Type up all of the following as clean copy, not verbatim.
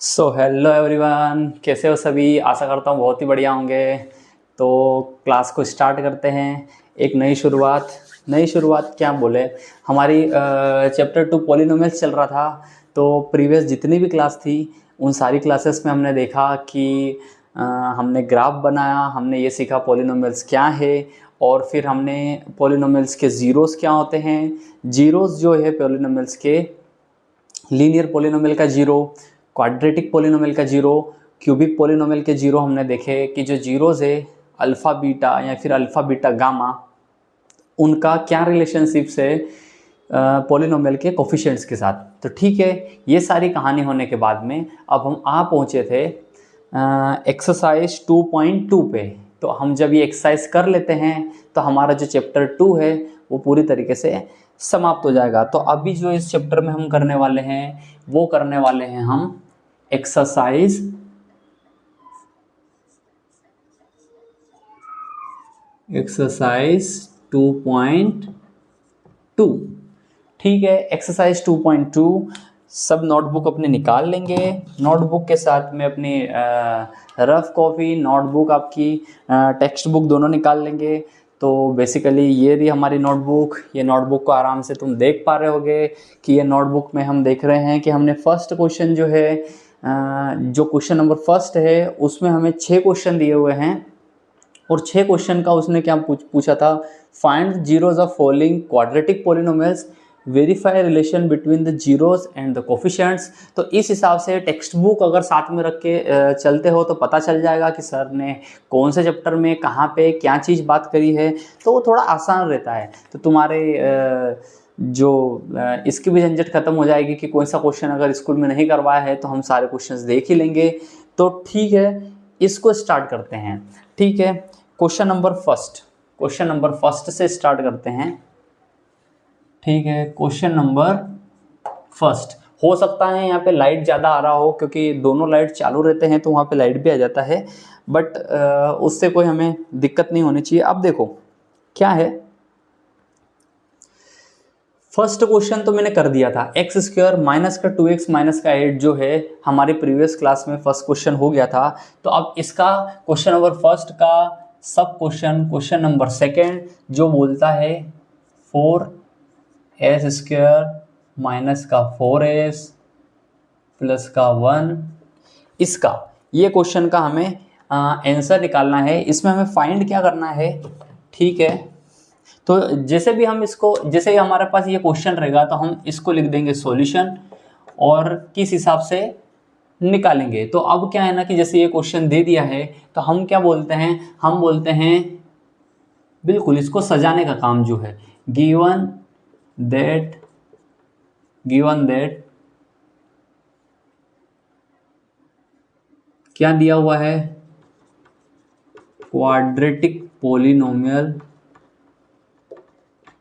So hello everyone, कैसे हो सभी। आशा करता हूँ बहुत ही बढ़िया होंगे। तो क्लास को स्टार्ट करते हैं। एक नई शुरुआत क्या बोले। हमारी चैप्टर 2 पॉलिनोमियल्स चल रहा था। तो प्रीवियस जितनी भी क्लास थी उन सारी क्लासेस में हमने देखा कि अ, हमने ग्राफ बनाया, हमने ये सीखा पॉलिनोमियल्स क्या है, और फिर हमने पॉलिनोमियल्स के ज़ीरोस क्या होते हैं। ज़ीरोस जो है पॉलिनोमियल्स के, लीनियर पॉलिनोमियल का जीरो, क्वाड्रेटिक पॉलिनोमियल का जीरो, क्यूबिक पॉलिनोमियल के जीरो हमने देखे कि जो जीरोज है अल्फ़ा बीटा या फिर अल्फ़ा बीटा गामा, उनका क्या रिलेशनशिप्स है पॉलिनोमियल के कोफिशिएंट्स के साथ। तो ठीक है, ये सारी कहानी होने के बाद में अब हम आ पहुँचे थे एक्सरसाइज 2.2 पे। तो हम जब ये एक्सरसाइज कर लेते हैं तो हमारा जो चैप्टर 2 है वो पूरी तरीके से समाप्त हो जाएगा। तो अभी जो इस चैप्टर में हम करने वाले हैं वो करने वाले हैं हम एक्सरसाइज 2.2। ठीक है, एक्सरसाइज 2.2 सब नोटबुक अपने निकाल लेंगे। नोटबुक के साथ में अपनी रफ कॉपी, नोटबुक आपकी टेक्स्ट बुक दोनों निकाल लेंगे। तो बेसिकली ये रही हमारी नोटबुक। ये नोटबुक को आराम से तुम देख पा रहे होगे कि ये नोटबुक में हम देख रहे हैं कि हमने फर्स्ट क्वेश्चन जो है जो क्वेश्चन नंबर फर्स्ट है उसमें हमें 6 क्वेश्चन दिए हुए हैं। और 6 क्वेश्चन का उसने क्या पूछा था, find zeros of following quadratic polynomials, verify relation between the zeros and the coefficients. तो इस हिसाब से टेक्स्ट बुक अगर साथ में रख के चलते हो तो पता चल जाएगा कि सर ने कौन से चैप्टर में कहाँ पे क्या चीज़ बात करी है, तो वो थोड़ा आसान रहता है। तो तुम्हारे इसकी भी झंझट खत्म हो जाएगी कि कोई सा क्वेश्चन अगर स्कूल में नहीं करवाया है तो हम सारे क्वेश्चंस देख ही लेंगे। तो ठीक है, इसको स्टार्ट करते हैं। ठीक है, क्वेश्चन नंबर फर्स्ट से स्टार्ट करते हैं। ठीक है, क्वेश्चन नंबर फर्स्ट। हो सकता है यहाँ पे लाइट ज़्यादा आ रहा हो क्योंकि दोनों लाइट चालू रहते हैं तो वहाँ पे लाइट भी आ जाता है, बट उससे कोई हमें दिक्कत नहीं होनी चाहिए। अब देखो क्या है। फर्स्ट क्वेश्चन तो मैंने कर दिया था, एक्स स्क्वायर माइनस का 2x माइनस का 8 जो है हमारी प्रीवियस क्लास में फर्स्ट क्वेश्चन हो गया था। तो अब इसका क्वेश्चन नंबर फर्स्ट का सब क्वेश्चन नंबर सेकेंड जो बोलता है 4s स्क्वायर माइनस का 4s प्लस का 1, इसका ये क्वेश्चन का हमें आंसर निकालना है। इसमें हमें फाइंड क्या करना है। ठीक है, तो जैसे भी हम इसको, जैसे ही हमारे पास ये क्वेश्चन रहेगा तो हम इसको लिख देंगे सॉल्यूशन और किस हिसाब से निकालेंगे। तो अब क्या है ना कि जैसे ये क्वेश्चन दे दिया है तो हम क्या बोलते हैं, हम बोलते हैं बिल्कुल इसको सजाने का काम जो है, गिवन दैट क्या दिया हुआ है, quadratic polynomial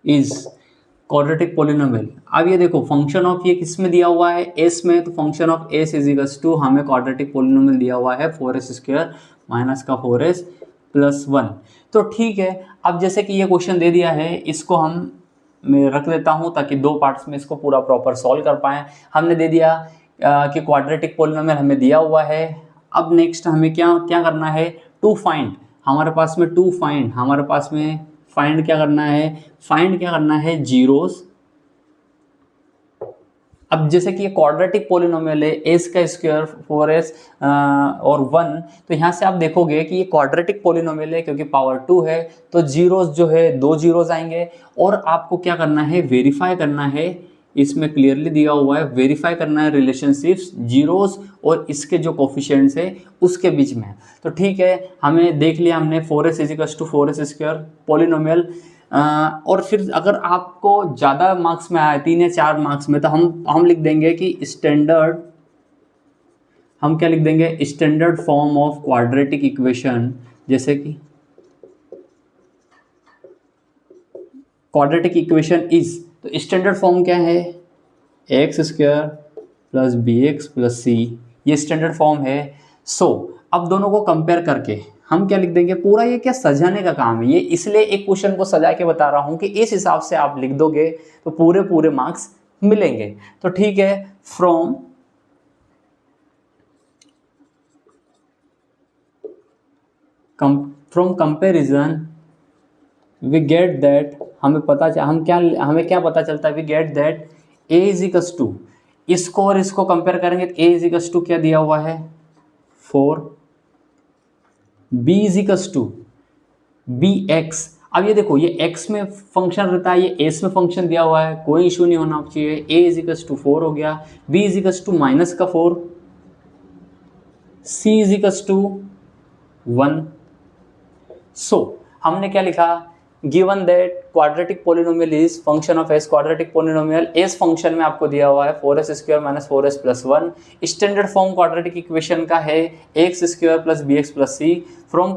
is quadratic polynomial. अब ये देखो फंक्शन ऑफ ये किस में दिया हुआ है, एस में। तो function of S is equals to हमें क्वाड्रेटिक पॉलिनोमियल दिया हुआ है 4s स्क्वायर माइनस का 4s प्लस 1। तो ठीक है, अब जैसे कि ये क्वेश्चन दे दिया है इसको मैं रख देता हूँ ताकि दो पार्ट्स में इसको पूरा प्रॉपर सॉल्व कर पाएँ। हमने दे दिया कि क्वाड्रेटिक पॉलिनोमियल हमें दिया हुआ है। अब नेक्स्ट हमें क्या क्या करना है, टू फाइंड। हमारे पास में फाइंड क्या करना है जीरोस। अब जैसे कि ये क्वाड्रेटिक पॉलिनोमियल है, एस का स्क्वायर 4s और 1, तो यहाँ से आप देखोगे कि ये क्वाड्रेटिक पॉलिनोमियल है क्योंकि पावर 2 है, तो जीरोस जो है 2 जीरोस आएंगे। और आपको क्या करना है, वेरीफाई करना है, इसमें क्लियरली दिया हुआ है, वेरीफाई करना है रिलेशनशिप्स जीरोस और इसके जो कोफिशिएंट्स है उसके बीच में। तो ठीक है, हमें देख लिया हमने 4s equals to 4s square polynomial. और फिर अगर आपको ज़्यादा मार्क्स में आए, 3 या 4 मार्क्स में, तो हम लिख देंगे कि standard form of quadratic equation. जैसे कि क्वाड्रेटिक इक्वेशन इज, तो स्टैंडर्ड फॉर्म क्या है, x square plus b x plus c, ये स्टैंडर्ड फॉर्म है। अब दोनों को कंपेयर करके हम क्या लिख देंगे, पूरा ये क्या सजाने का काम है, ये इसलिए एक क्वेश्चन को सजा के बता रहा हूं कि इस हिसाब से आप लिख दोगे तो पूरे मार्क्स मिलेंगे। तो ठीक है, from from comparison we get that, हमें क्या पता चलता है, we get that A is equals to, इसको और इसको कंपेयर करेंगे तो ए इज इक्वल्स टू क्या दिया हुआ है 4, B is equals to B X. अब ये देखो ये x में फंक्शन रहता है, ये s में फंक्शन दिया हुआ है, कोई इशू नहीं होना चाहिए। a इज इक्वल्स टू 4 हो गया, b is equals to minus का 4, c is equals to 1। So हमने क्या लिखा, given that quadratic polynomial is function of s, quadratic polynomial s function में आपको दिया हुआ है 4s square minus 4s plus 1। Standard form quadratic equation का है x square plus bx plus c। From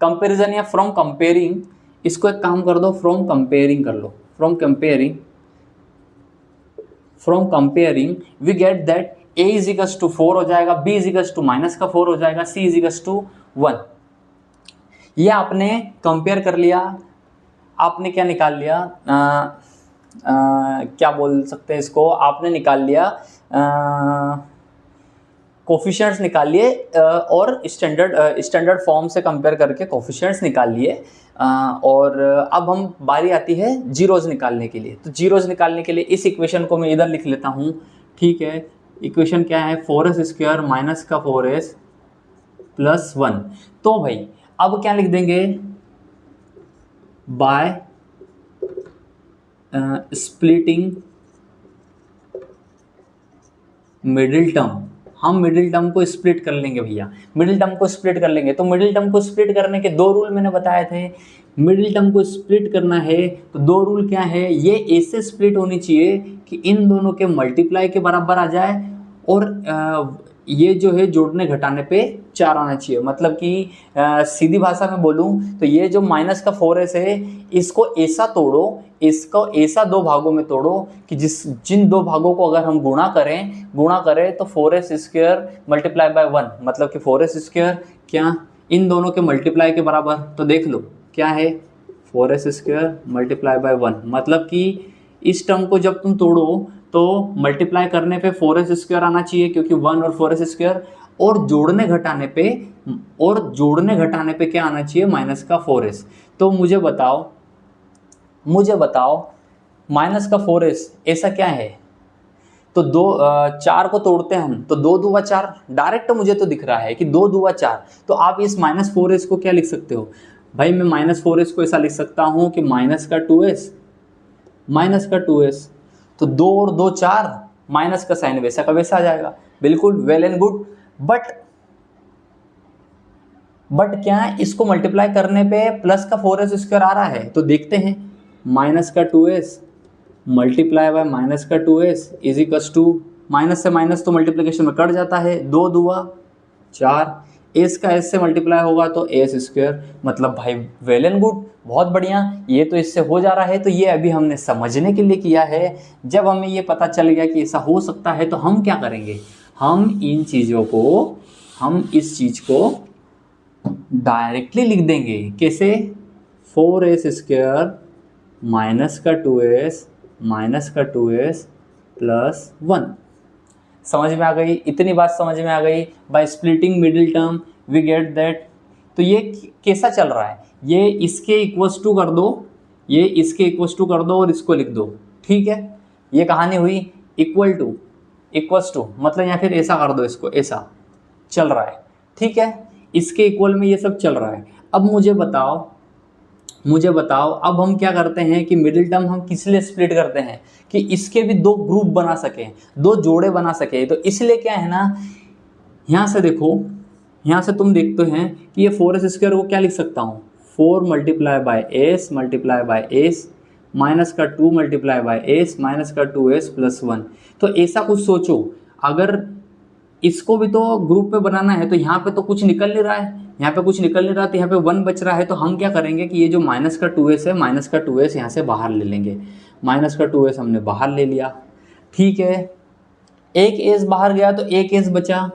comparison या फ्रॉम कंपेयरिंग, इसको एक काम कर दो, फ्रॉम कंपेयरिंग कर लो, from comparing we get that a is equals to 4 हो जाएगा, b is equals to minus का 4 हो जाएगा, c इज इक्वल्स टू 1। ये आपने कंपेयर कर लिया, आपने क्या निकाल लिया, क्या बोल सकते हैं इसको, आपने निकाल लिया कोफिशिएंट्स निकाल लिए और स्टैंडर्ड फॉर्म से कंपेयर करके कोफिशिएंट्स निकाल लिए। और अब हम बारी आती है जीरोज निकालने के लिए। तो जीरोज निकालने के लिए इस इक्वेशन को मैं इधर लिख लेता हूँ, ठीक है। इक्वेशन क्या है, 4s स्क्वायर माइनस का 4s प्लस 1। तो भाई अब क्या लिख देंगे, बाय स्प्लिटिंग मिडिल टर्म, हम मिडिल टर्म को स्प्लिट कर लेंगे भैया, मिडिल टर्म को स्प्लिट कर लेंगे। तो मिडिल टर्म को स्प्लिट करने के 2 रूल मैंने बताए थे। मिडिल टर्म को स्प्लिट करना है तो 2 रूल क्या है, ये ऐसे स्प्लिट होनी चाहिए कि इन दोनों के मल्टीप्लाई के बराबर आ जाए, और ये जो है जोड़ने घटाने पे 4 आना चाहिए। मतलब कि सीधी भाषा में बोलूँ तो ये जो माइनस का 4s है, इसको ऐसा तोड़ो, इसको ऐसा 2 भागों में तोड़ो कि जिन 2 भागों को अगर हम गुणा करें तो 4s स्क्वायर मल्टीप्लाई बाय 1, मतलब कि 4s स्क्वायर क्या इन दोनों के मल्टीप्लाई के बराबर। तो देख लो क्या है, 4s स्क्वायर मल्टीप्लाई बाय 1, मतलब कि इस टर्म को जब तुम तोड़ो तो मल्टीप्लाई करने पे 4s स्क्वायर आना चाहिए, क्योंकि 1 और 4s स्क्वायर, और जोड़ने घटाने पे क्या आना चाहिए, माइनस का 4s। तो मुझे बताओ माइनस का 4s ऐसा क्या है। तो 4 को तोड़ते हैं हम, तो 2 दूवा 4 डायरेक्ट मुझे तो दिख रहा है कि 2 दूवा 4। तो आप इस माइनस 4s को क्या लिख सकते हो भाई, मैं माइनस 4s को ऐसा लिख सकता हूँ कि माइनस का 2s, तो 2 और 2 4, माइनस का साइन वैसा का वैसा आ जाएगा, बिल्कुल वेल एंड गुड। बट क्या इसको मल्टीप्लाई करने पे प्लस का 4s स्क्वायर आ रहा है, तो देखते हैं। माइनस का 2s मल्टीप्लाई बाय माइनस का 2s is equals to, minus से माइनस तो मल्टीप्लिकेशन में कट जाता है, 2 दूवा 4, एस का एस से मल्टीप्लाई होगा तो एस स्क्वायर। मतलब भाई वेल एंड गुड, बहुत बढ़िया, ये तो इससे हो जा रहा है। तो ये अभी हमने समझने के लिए किया है। जब हमें ये पता चल गया कि ऐसा हो सकता है तो हम क्या करेंगे, हम इस चीज़ को डायरेक्टली लिख देंगे। कैसे, 4s स्क्वायर माइनस का 2s प्लस 1। समझ में आ गई, इतनी बात समझ में आ गई। By splitting middle term we get that. तो ये कैसा चल रहा है, ये इसके इक्वल्स टू कर दो, और इसको लिख दो, ठीक है। ये कहानी हुई इक्वल्स टू, मतलब या फिर ऐसा कर दो, इसको ऐसा चल रहा है, ठीक है। इसके इक्वल में ये सब चल रहा है। अब मुझे बताओ अब हम क्या करते हैं कि मिडिल टर्म हम किस लिए स्प्लिट करते हैं, कि इसके भी 2 ग्रुप बना सकें, 2 जोड़े बना सके। तो इसलिए क्या है ना, यहाँ से देखो, यहाँ से तुम देखते हैं कि ये 4s स्क्वायर को क्या लिख सकता हूँ, 4 मल्टीप्लाई बाय एस माइनस का 2 मल्टीप्लाई बाय एस माइनस का 2s प्लस 1। तो ऐसा कुछ सोचो, अगर इसको भी तो ग्रुप में बनाना है, तो यहाँ पे तो कुछ निकल नहीं रहा है, तो यहाँ पे 1 बच रहा है। तो हम क्या करेंगे कि ये जो माइनस का 2s है, माइनस का 2s यहाँ से बाहर ले लेंगे। माइनस का 2s हमने बाहर ले लिया, ठीक है। एक s बाहर गया तो एक s बचा,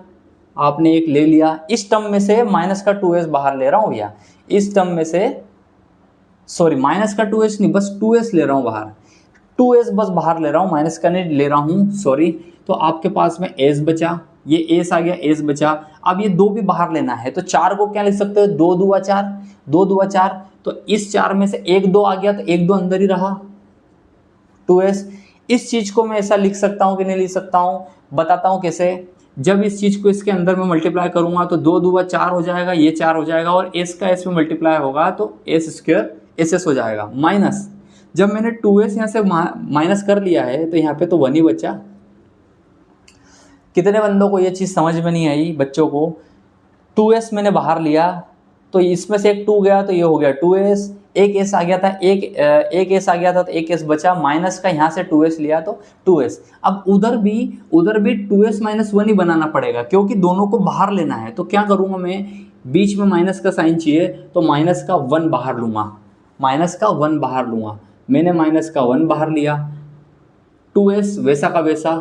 आपने एक ले लिया। इस टर्म में से माइनस का 2s बाहर ले रहा हूँ भैया, इस टर्म में से, सॉरी माइनस का 2s नहीं, बस 2s ले रहा हूँ बाहर, 2s बस बाहर ले रहा हूँ, माइनस का नहीं ले रहा हूँ, सॉरी। तो आपके पास में s बचा, ये एस आ गया, एस बचा। अब ये 2 भी बाहर लेना है तो 4 को क्या लिख सकते हो, 2 दूआ 4, 2 दूआ 4। तो इस 4 में से 1 2 आ गया तो 1 2 अंदर ही रहा, 2s। इस चीज को मैं ऐसा लिख सकता हूं कि नहीं लिख सकता हूं, बताता हूं कैसे। जब इस चीज को इसके अंदर में मल्टीप्लाई करूंगा तो 2 दूआ 4 हो जाएगा, ये 4 हो जाएगा और s का s में मल्टीप्लाई होगा तो s स्क्वायर ss हो जाएगा। माइनस जब मैंने 2s यहाँ से माइनस कर लिया है तो यहाँ पे तो 1 ही बचा। कितने बंदों को ये चीज़ समझ में नहीं आई, बच्चों को। 2s मैंने बाहर लिया तो इसमें से एक 2 गया तो ये हो गया 2s, एक s आ गया था, एक s आ गया था तो एक s बचा, माइनस का यहाँ से 2s लिया तो 2s। अब उधर भी 2s माइनस 1 ही बनाना पड़ेगा क्योंकि दोनों को बाहर लेना है। तो क्या करूँगा मैं, बीच में माइनस का साइन चाहिए तो माइनस का 1 बाहर लूँगा, माइनस का 1 बाहर लूँगा। मैंने माइनस का 1 बाहर लिया, 2s वैसा का वैसा,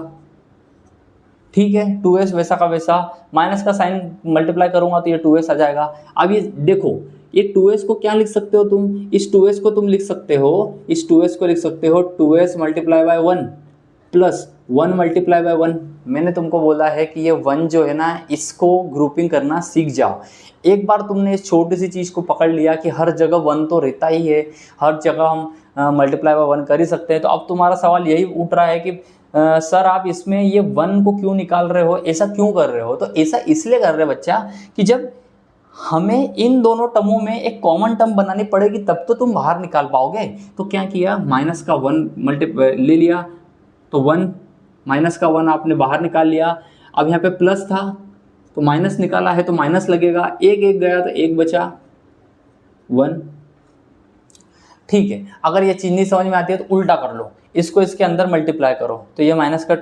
ठीक है, 2s वैसा का वैसा, माइनस का साइन मल्टीप्लाई करूंगा तो ये 2s आ जाएगा। अब ये देखो, ये 2s को क्या लिख सकते हो तुम, इस 2s को तुम लिख सकते हो, इस 2s को लिख सकते हो 2s multiply by 1 plus 1 multiply by 1। मैंने तुमको बोला है कि ये 1 जो है ना, इसको ग्रुपिंग करना सीख जाओ। एक बार तुमने इस छोटी सी चीज़ को पकड़ लिया कि हर जगह 1 तो रहता ही है, हर जगह हम मल्टीप्लाई बाय 1 कर ही सकते हैं। तो अब तुम्हारा सवाल यही उठ रहा है कि सर आप इसमें ये 1 को क्यों निकाल रहे हो, ऐसा क्यों कर रहे हो। तो ऐसा इसलिए कर रहे हो बच्चा कि जब हमें इन दोनों टर्मों में एक कॉमन टर्म बनानी पड़ेगी तब तो तुम बाहर निकाल पाओगे। तो क्या किया, माइनस का 1 ले लिया तो 1, माइनस का 1 आपने बाहर निकाल लिया। अब यहाँ पे प्लस था तो माइनस निकाला है तो माइनस लगेगा, एक गया तो 1 बचा 1। ठीक है, अगर ये चीज़ नहीं समझ में आती है तो उल्टा कर लो, इसको इसके अंदर मल्टीप्लाई करो तो ये माइनस का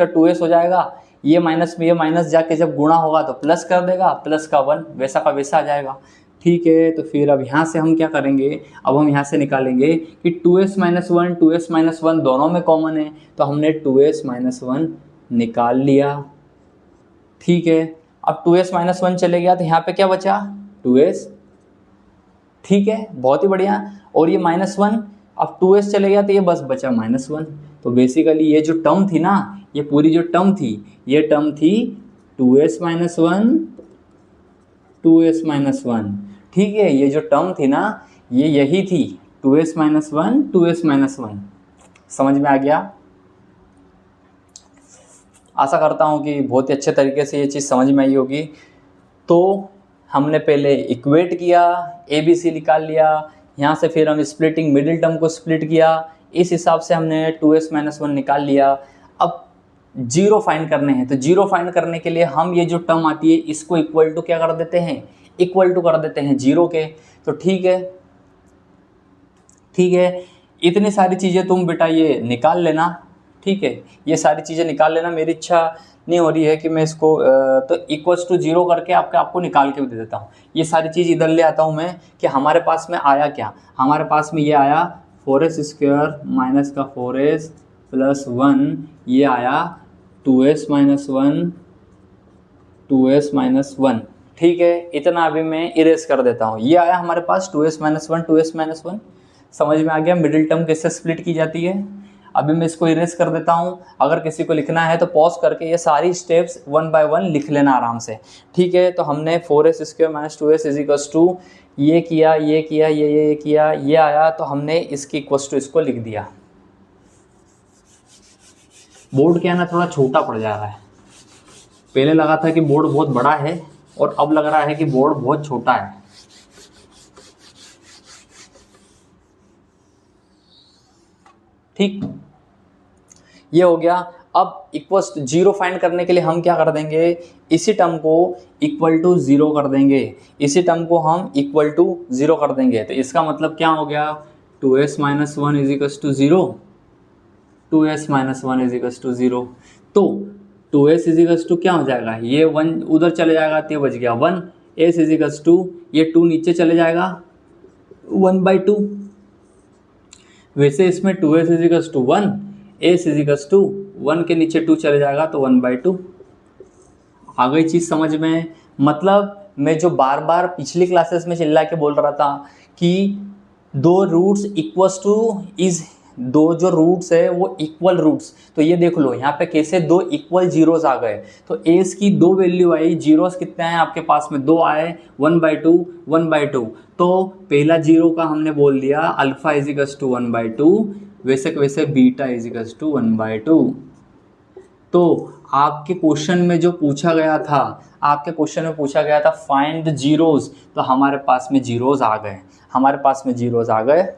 2s हो जाएगा। ये माइनस में ये माइनस जाके जब गुणा होगा तो प्लस कर देगा, प्लस का 1 वैसा का वैसा आ जाएगा। ठीक है, तो फिर अब यहाँ से हम क्या करेंगे, अब हम यहाँ से निकालेंगे कि 2s माइनस 1 2s माइनस 1 दोनों में कॉमन है तो हमने 2s माइनस 1 निकाल लिया। ठीक है, अब 2s माइनस 1 चले गया तो यहाँ पे क्या बचा, 2s। ठीक है, बहुत ही बढ़िया। और ये -1, अब 2s चले गया तो ये बस बचा -1। तो बेसिकली ये जो टर्म थी ना, ये पूरी जो टर्म थी, ये टर्म थी 2s माइनस 1 2s माइनस 1। ठीक है, ये जो टर्म थी ना, ये यही थी 2s माइनस 1 2s माइनस 1। समझ में आ गया? आशा करता हूँ कि बहुत ही अच्छे तरीके से ये चीज़ समझ में आई होगी। तो हमने पहले इक्वेट किया, ABC निकाल लिया, यहाँ से फिर हम स्प्लिटिंग मिडिल टर्म को स्प्लिट किया, इस हिसाब से हमने 2s माइनस 1 निकाल लिया। अब जीरो फाइंड करने हैं तो जीरो फाइंड करने के लिए हम ये जो टर्म आती है इसको इक्वल टू क्या कर देते हैं, इक्वल टू कर देते हैं जीरो के। तो ठीक है, इतनी सारी चीज़ें तुम बेटा ये निकाल लेना। ठीक है, ये सारी चीज़ें निकाल लेना। मेरी इच्छा नहीं हो रही है कि मैं इसको तो इक्वल्स टू जीरो करके आपको निकाल के भी दे देता हूँ। ये सारी चीज़ इधर ले आता हूँ मैं कि हमारे पास में आया क्या, हमारे पास में ये आया 4s स्क्वायर माइनस का 4s प्लस 1, ये आया 2s माइनस 1 2s माइनस 1। ठीक है, इतना अभी मैं इरेज कर देता हूँ। ये आया हमारे पास 2s माइनस 1 2s माइनस 1। समझ में आ गया मिडिल टर्म कैसे स्प्लिट की जाती है। अभी मैं इसको इरेज कर देता हूँ। अगर किसी को लिखना है तो पॉज करके ये सारी स्टेप्स 1 बाय 1 लिख लेना आराम से। ठीक है, तो हमने 4s square minus 2s is equals to ये किया, ये किया, ये किया, ये आया, तो हमने इसकी इक्वल्स टू इसको लिख दिया। बोर्ड क्या है ना, थोड़ा छोटा पड़ जा रहा है। पहले लगा था कि बोर्ड बहुत बड़ा है और अब लग रहा है कि बोर्ड बहुत छोटा है। ठीक, ये हो गया। अब इक्वल्स टू जीरो फाइंड करने के लिए हम क्या कर देंगे, इसी टर्म को इक्वल टू जीरो कर देंगे, इसी टर्म को हम इक्वल टू जीरो कर देंगे। तो इसका मतलब क्या हो गया, 2s minus 1 is equals to zero, 2s minus 1 is equals to zero. तो 2s इज इक्वल्स टू क्या हो जाएगा, ये 1 उधर चले जाएगा तो ये बच गया 1, s इज इक्वल्स टू ये 2 नीचे चले जाएगा 1/2। वैसे इसमें 2s is equals to 1, s is equals to 1 के नीचे 2 चले जाएगा तो 1/2। आ गई चीज़ समझ में। मतलब मैं जो बार बार पिछली क्लासेस में चिल्ला के बोल रहा था कि दो रूट्स इक्वल्स टू इज दो जो रूट्स है वो इक्वल रूट्स, तो ये देख लो यहाँ पे कैसे दो इक्वल जीरोस आ गए। तो एस की दो वैल्यू आई, जीरोस कितने आए आपके पास में, दो आए, 1/2 1/2। तो पहला जीरो का हमने बोल दिया अल्फा इजिकल्स टू 1/2, वैसे वैसे बीटा इजिकल्स टू 1/2। तो आपके क्वेश्चन में जो पूछा गया था, आपके क्वेश्चन में पूछा गया था फाइंड द जीरोस, तो हमारे पास में जीरोस आ गए, हमारे पास में जीरोस आ गए,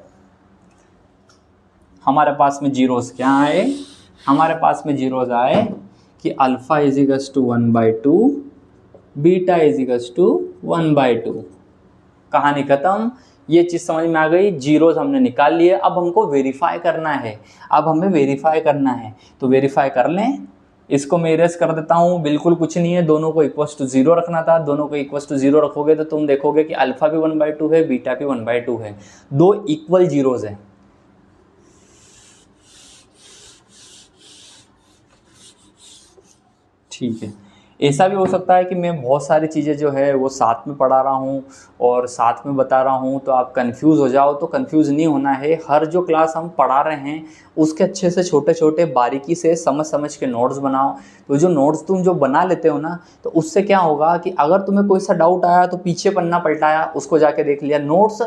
हमारे पास में जीरोस क्या आए, हमारे पास में जीरोस आए कि alpha is equals to 1/2, beta इजिकल्स to 1/2। कहानी खत्म। ये चीज़ समझ में आ गई, जीरोस हमने निकाल लिए। अब हमको वेरीफाई करना है, अब हमें वेरीफाई करना है, तो वेरीफाई कर लें। इसको मैं इरेज कर देता हूँ, बिल्कुल कुछ नहीं है, दोनों को इक्वल्स टू 0 रखना था। दोनों को इक्वल्स टू 0 रखोगे तो तुम देखोगे कि अल्फा भी 1/2 है, बीटा भी 1/2 है, दो इक्वल जीरोस है। ठीक है, ऐसा भी हो सकता है कि मैं बहुत सारी चीज़ें जो है वो साथ में पढ़ा रहा हूँ और साथ में बता रहा हूँ, तो आप कंफ्यूज हो जाओ। तो कंफ्यूज नहीं होना है, हर जो क्लास हम पढ़ा रहे हैं उसके अच्छे से छोटे छोटे बारीकी से समझ समझ के नोट्स बनाओ। तो जो नोट्स तुम जो बना लेते हो ना, तो उससे क्या होगा कि अगर तुम्हें कोई सा डाउट आया तो पीछे पन्ना पलटाया, उसको जाके देख लिया। नोट्स,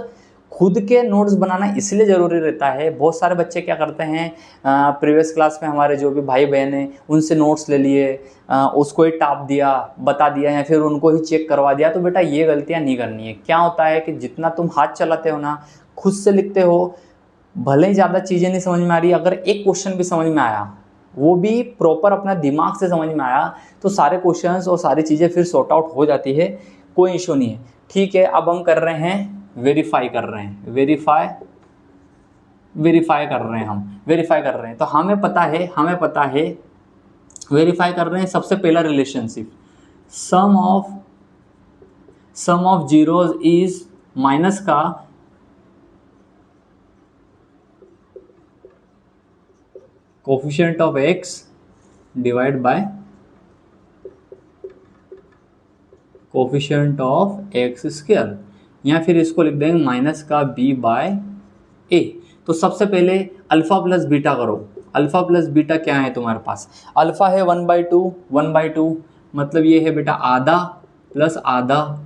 खुद के नोट्स बनाना इसलिए ज़रूरी रहता है। बहुत सारे बच्चे क्या करते हैं, प्रीवियस क्लास में हमारे जो भी भाई बहन हैं उनसे नोट्स ले लिए, उसको ही टाप दिया, बता दिया, या फिर उनको ही चेक करवा दिया। तो बेटा ये गलतियाँ नहीं करनी है। क्या होता है कि जितना तुम हाथ चलाते हो ना, खुद से लिखते हो, भले ही ज़्यादा चीज़ें नहीं समझ में आ रही, अगर एक क्वेश्चन भी समझ में आया, वो भी प्रॉपर अपना दिमाग से समझ में आया, तो सारे क्वेश्चंस और सारी चीज़ें फिर सॉर्ट आउट हो जाती है, कोई इशू नहीं है। ठीक है, अब हम कर रहे हैं वेरीफाई कर रहे हैं, वेरीफाई कर रहे हैं, हम वेरीफाई कर रहे हैं। तो हमें पता है वेरीफाई कर रहे हैं। सबसे पहला relationship, sum of zeros is minus का coefficient of x divide by coefficient of x square, या फिर इसको लिख देंगे माइनस का b/a। तो सबसे पहले अल्फा प्लस बीटा करो। अल्फा प्लस बीटा क्या है तुम्हारे पास, अल्फा है 1/2, मतलब ये है बेटा आधा प्लस आधा।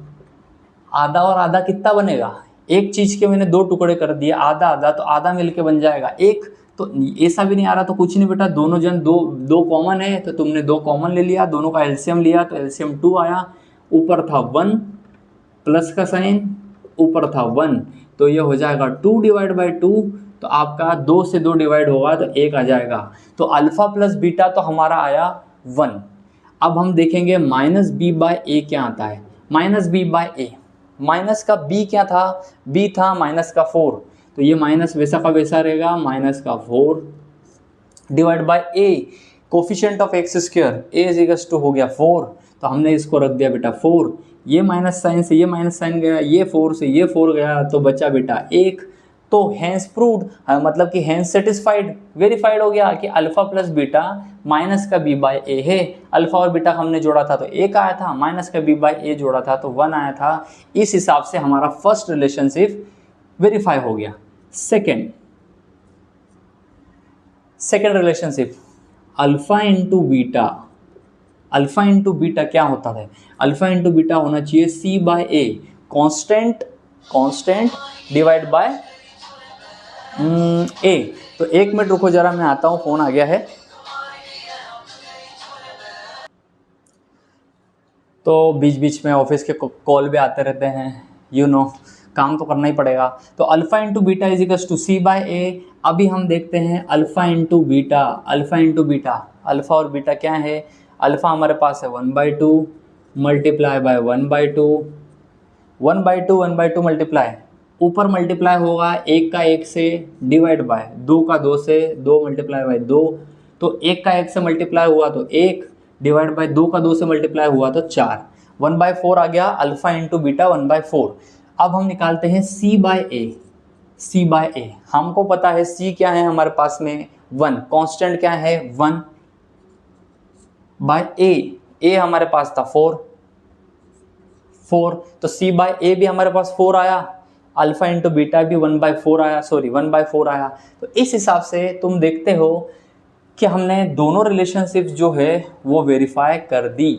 आधा और आधा कितना बनेगा, एक चीज के मैंने दो टुकड़े कर दिए, आधा आधा, तो आधा मिलके बन जाएगा एक। तो ऐसा भी नहीं आ रहा तो कुछ नहीं बेटा, दोनों जन दो कॉमन है, तो तुमने दो कॉमन ले लिया, दोनों का एलसीएम लिया, तो एलसीएम 2 आया। ऊपर था 1 प्लस का साइन, ऊपर था 1, तो ये हो जाएगा 2/2। तो आपका 2 से 2 डिवाइड होगा तो 1 आ जाएगा। तो अल्फा प्लस बीटा तो हमारा आया 1। अब हम देखेंगे माइनस b/a क्या आता है। माइनस b/a, माइनस का b क्या था, b था माइनस का 4, तो ये माइनस वैसा का वैसा रहेगा, माइनस का 4 divide by a, coefficient of x square, a is equals to हो गया 4, तो हमने इसको रख दिया बेटा 4। ये माइनस साइन से ये माइनस साइन गया, ये 4 से ये 4 गया, तो बचा बेटा 1। तो हैंस प्रूव्ड, मतलब कि हैंस सेटिस्फाइड, वेरीफाइड हो गया कि अल्फा प्लस बीटा माइनस का b/a है। अल्फा और बीटा हमने जोड़ा था तो 1 आया था, माइनस का b/a जोड़ा था तो 1 आया था। इस हिसाब से हमारा फर्स्ट रिलेशनशिप वेरीफाई हो गया। Second relationship, alpha into beta. Alpha into beta क्या होता है, अल्फा इंटू बीटा होना चाहिए c/a, constant divide by a। तो 1 मिनट रुको जरा, मैं आता हूं, फोन आ गया है। तो बीच बीच में ऑफिस के कॉल भी आते रहते हैं, काम तो करना ही पड़ेगा। तो alpha into beta is equals to c/a। अभी हम देखते हैं अल्फा इंटू बीटा, अल्फा और बीटा क्या है। अल्फा हमारे पास है 1/2 मल्टीप्लाई बाय 1/2, 1/2 मल्टीप्लाई, ऊपर मल्टीप्लाई होगा 1 का 1 से डिवाइड बाय 2 का 2 से, 2 मल्टीप्लाई बाय 2, तो 1 का 1 से मल्टीप्लाई हुआ तो 1 डिवाइड बाय 2 का 2 से मल्टीप्लाई हुआ तो 4, 1/4 आ गया अल्फा इंटू बीटा 1/4। अब हम निकालते हैं c/a। हमको पता है c क्या है हमारे पास में 1, कांस्टेंट क्या है 1 बाय a हमारे पास था 4, तो c/a भी हमारे पास 4 आया। अल्फा इंटू बीटा भी 1/4 आया, सॉरी 1/4 आया। तो इस हिसाब से तुम देखते हो कि हमने दोनों रिलेशनशिप्स जो है वो वेरीफाई कर दी,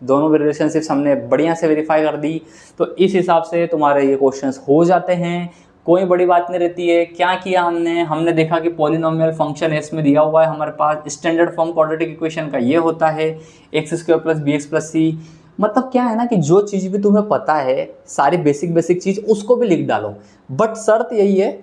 दोनों रिलेशनशिप्स हमने बढ़िया से वेरीफाई कर दी। तो इस हिसाब से तुम्हारे ये क्वेश्चंस हो जाते हैं, कोई बड़ी बात नहीं रहती है। क्या किया हमने देखा कि पॉलिनोमियल फंक्शन एस में दिया हुआ है हमारे पास, स्टैंडर्ड फॉर्म क्वाड्रेटिक इक्वेशन का ये होता है x² + bx + c। मतलब क्या है ना कि जो चीज़ भी तुम्हें पता है, सारी बेसिक चीज़ उसको भी लिख डालो। बट शर्त यही है,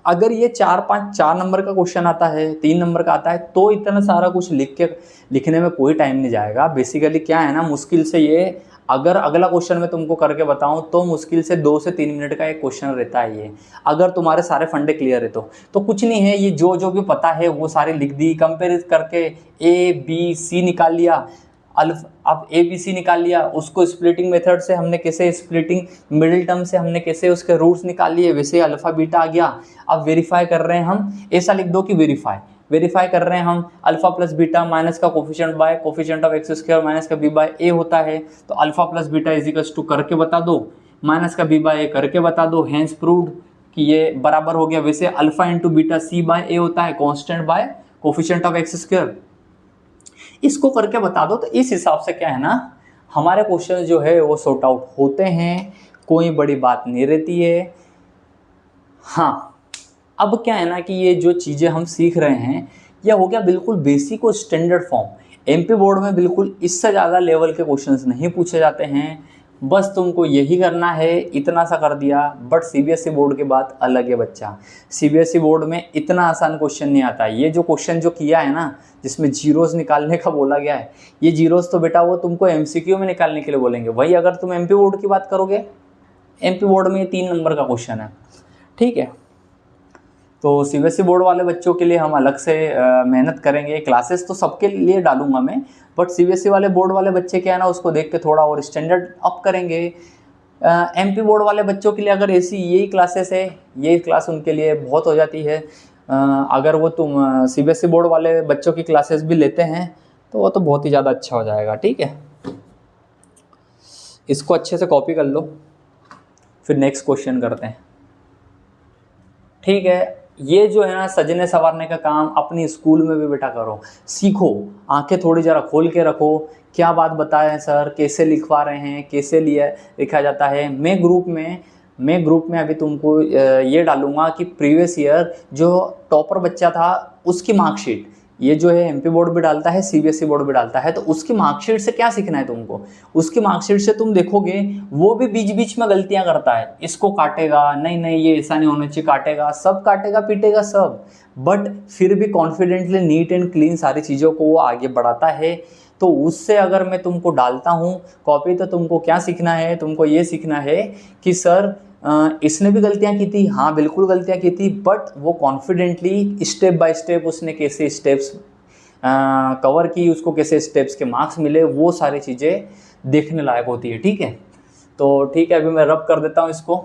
अगर ये 4 नंबर का क्वेश्चन आता है, 3 नंबर का आता है, तो इतना सारा कुछ लिखने में कोई टाइम नहीं जाएगा। बेसिकली क्या है ना, मुश्किल से ये, अगर अगला क्वेश्चन मैं तुमको करके बताऊं तो मुश्किल से 2 से 3 मिनट का एक क्वेश्चन रहता है ये, अगर तुम्हारे सारे फंडे क्लियर है तो कुछ नहीं है, ये जो भी पता है वो सारी लिख दी, कंपेयर करके ABC निकाल लिया, अब ABC निकाल लिया, उसको स्प्लिटिंग मेथड से हमने कैसे, स्प्लिटिंग मिडिल टर्म से हमने कैसे उसके रूट्स निकाल लिए, वैसे अल्फा बीटा आ गया। अब वेरीफाई कर रहे हैं हम, ऐसा लिख दो कि वेरीफाई कर रहे हैं हम, अल्फा प्लस बीटा माइनस का coefficient by coefficient of x² minus का b/a होता है। तो alpha plus beta is equals to करके बता दो, माइनस का b/a करके बता दो, हेंस प्रूव्ड कि ये बराबर हो गया। वैसे अल्फा इंटू बीटा c/a होता है, constant bye coefficient of x², इसको करके बता दो। तो इस हिसाब से क्या है ना, हमारे क्वेश्चन जो है वो सॉर्ट आउट होते हैं, कोई बड़ी बात नहीं रहती है। हाँ, अब क्या है ना कि ये जो चीज़ें हम सीख रहे हैं, यह हो गया बिल्कुल बेसिक और स्टैंडर्ड फॉर्म। एमपी बोर्ड में बिल्कुल इससे ज़्यादा लेवल के क्वेश्चंस नहीं पूछे जाते हैं, बस तुमको यही करना है, इतना सा कर दिया। बट सीबीएसई बोर्ड की बात अलग है बच्चा, सीबीएसई बोर्ड में इतना आसान क्वेश्चन नहीं आता। ये जो क्वेश्चन जो किया है ना, जिसमें जीरोस निकालने का बोला गया है, ये जीरोस तो बेटा वो तुमको एमसीक्यू में निकालने के लिए बोलेंगे। वही अगर तुम एमपी बोर्ड की बात करोगे, एमपी बोर्ड में ये 3 नंबर का क्वेश्चन है, ठीक है। तो सीबीएसई बोर्ड वाले बच्चों के लिए हम अलग से मेहनत करेंगे, क्लासेस तो सबके लिए डालूंगा मैं, बट सीबीएसई वाले बोर्ड वाले बच्चे क्या है ना, उसको देख के थोड़ा और स्टैंडर्ड अप करेंगे। एमपी बोर्ड वाले बच्चों के लिए अगर ऐसी यही क्लासेस है, यही क्लास उनके लिए बहुत हो जाती है। अगर वो तुम सीबीएसई बोर्ड वाले बच्चों की क्लासेस भी लेते हैं तो वो तो बहुत ही ज़्यादा अच्छा हो जाएगा, ठीक है। इसको अच्छे से कॉपी कर लो, फिर नेक्स्ट क्वेश्चन करते हैं, ठीक है। ये जो है ना सजने संवारने का काम अपनी स्कूल में भी बेटा करो, सीखो, आंखें थोड़ी ज़रा खोल के रखो, क्या बात बताएं सर, कैसे लिखवा रहे हैं, कैसे लिखा जाता है। मैं ग्रुप में अभी तुमको ये डालूंगा कि प्रीवियस ईयर जो टॉपर बच्चा था उसकी मार्कशीट, ये जो है एमपी बोर्ड भी डालता है, सीबीएसई बोर्ड भी डालता है, तो उसकी मार्कशीट से क्या सीखना है तुमको। उसकी मार्कशीट से तुम देखोगे वो भी बीच बीच में गलतियां करता है, इसको काटेगा, नहीं ये ऐसा नहीं होना चाहिए, काटेगा, सब काटेगा पीटेगा सब, बट फिर भी कॉन्फिडेंटली नीट एंड क्लीन सारी चीज़ों को वो आगे बढ़ाता है। तो उससे अगर मैं तुमको डालता हूँ कॉपी, तो तुमको क्या सीखना है, तुमको ये सीखना है कि सर इसने भी गलतियां की थी, हाँ बिल्कुल गलतियां की थी, बट वो कॉन्फिडेंटली स्टेप बाय स्टेप उसने कैसे स्टेप्स कवर की, उसको कैसे स्टेप्स के मार्क्स मिले, वो सारी चीज़ें देखने लायक होती है, ठीक है। तो ठीक है, अभी मैं रब कर देता हूँ इसको।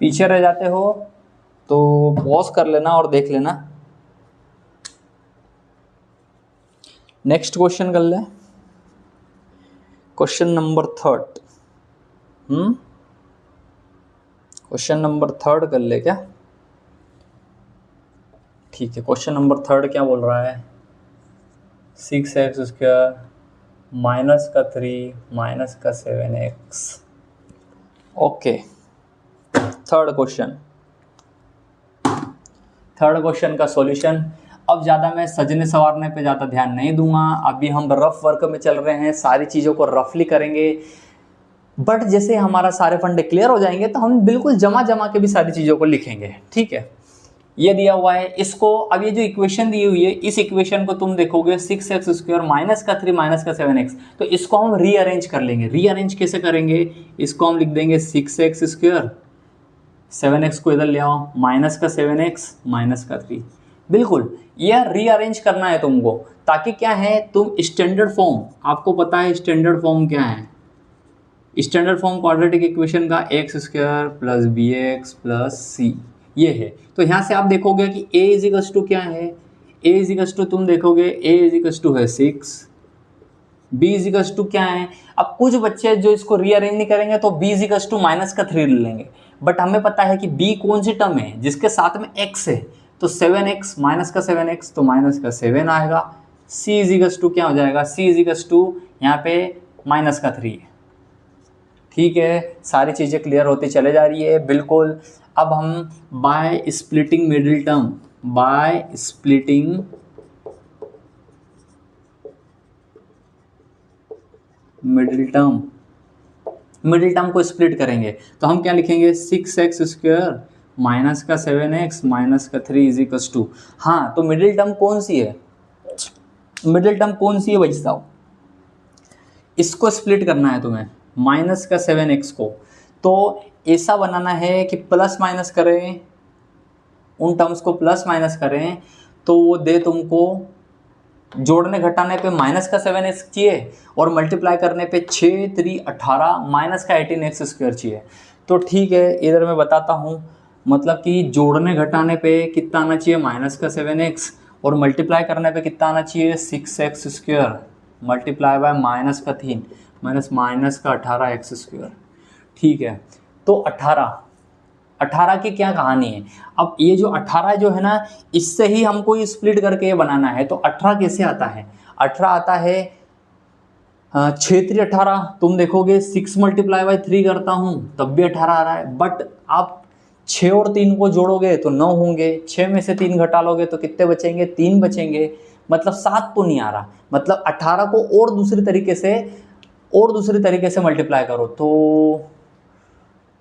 पीछे रह जाते हो तो पॉज कर लेना और देख लेना। नेक्स्ट क्वेश्चन कर ले, क्वेश्चन नंबर 3। क्वेश्चन नंबर 3 कर ले क्या, ठीक है। क्वेश्चन नंबर 3 क्या बोल रहा है, 6x² माइनस का 3 माइनस का 7x। ओके, थर्ड क्वेश्चन का सॉल्यूशन। अब ज़्यादा मैं सजने संवारने पे ज़्यादा ध्यान नहीं दूंगा, अभी हम रफ वर्क में चल रहे हैं, सारी चीज़ों को रफली करेंगे। बट जैसे हमारा सारे फंडे क्लियर हो जाएंगे तो हम बिल्कुल जमा के भी सारी चीज़ों को लिखेंगे, ठीक है। ये दिया हुआ है, इसको अब ये जो इक्वेशन दी हुई है, इस इक्वेशन को तुम देखोगे 6x² माइनस का 3 माइनस का 7x, तो इसको हम रीअरेंज कर लेंगे। रीअरेंज कैसे करेंगे, इसको हम लिख देंगे 6x² 7x को इधर ले आओ, माइनस का 7x माइनस का 3। बिल्कुल यह रीअरेंज करना है तुमको, ताकि क्या है तुम स्टैंडर्ड फॉर्म, आपको पता है स्टैंडर्ड फॉर्म क्या है, स्टैंडर्ड फॉर्म क्वाड्रेटिक इक्वेशन का x square plus b x plus c ये है। तो यहाँ से आप देखोगे कि a इजिकल्स टू क्या है, a इजिकल्स टू तुम देखोगे a इजिकल्स टू है 6, b इजिकल्स टू क्या है। अब कुछ बच्चे जो इसको रीअरेंज नहीं करेंगे तो b इजिकल्स टू माइनस का 3 ले लेंगे, बट हमें पता है कि b कौन सी टर्म है जिसके साथ में x है, तो 7x माइनस का 7x तो माइनस का 7 आएगा। c इजिकल्स टू क्या हो जाएगा, c इजिकल्स टू यहाँ पे माइनस का 3 है। ठीक है, सारी चीज़ें क्लियर होती चले जा रही है बिल्कुल। अब हम bye splitting middle term, bye splitting middle term को स्प्लिट करेंगे तो हम क्या लिखेंगे, 6x स्क्वायर माइनस का 7x माइनस का 3 इज इक्वल्स टू। हाँ, तो मिडिल टर्म कौन सी है, मिडिल टर्म कौन सी है भाई साहब, इसको स्प्लिट करना है तुम्हें, माइनस का 7x को। तो ऐसा बनाना है कि प्लस माइनस करें, उन टर्म्स को प्लस माइनस करें तो वो दे तुमको, जोड़ने घटाने पे माइनस का 7x चाहिए और मल्टीप्लाई करने पे 6 3 18 माइनस का 18x स्क्वायर चाहिए। तो ठीक है, इधर मैं बताता हूँ, मतलब कि जोड़ने घटाने पे कितना आना चाहिए, माइनस का 7x, और मल्टीप्लाई करने पे कितना आना चाहिए, 6x square multiply by minus का 3 माइनस का 18x स्क्वायर। ठीक है, तो 18 की क्या कहानी है। अब ये जो 18 जो है ना, इससे ही हमको ये स्प्लिट करके ये बनाना है। तो 18 कैसे आता है, 18 आता है 6 3 18, तुम देखोगे 6 मल्टीप्लाई बाई 3 करता हूँ तब भी 18 आ रहा है, बट आप 6 और 3 को जोड़ोगे तो 9 होंगे, 6 में से 3 घटा लोगे तो कितने बचेंगे, 3 बचेंगे, मतलब 7 तो नहीं आ रहा। मतलब 18 को और दूसरी तरीके से मल्टीप्लाई करो तो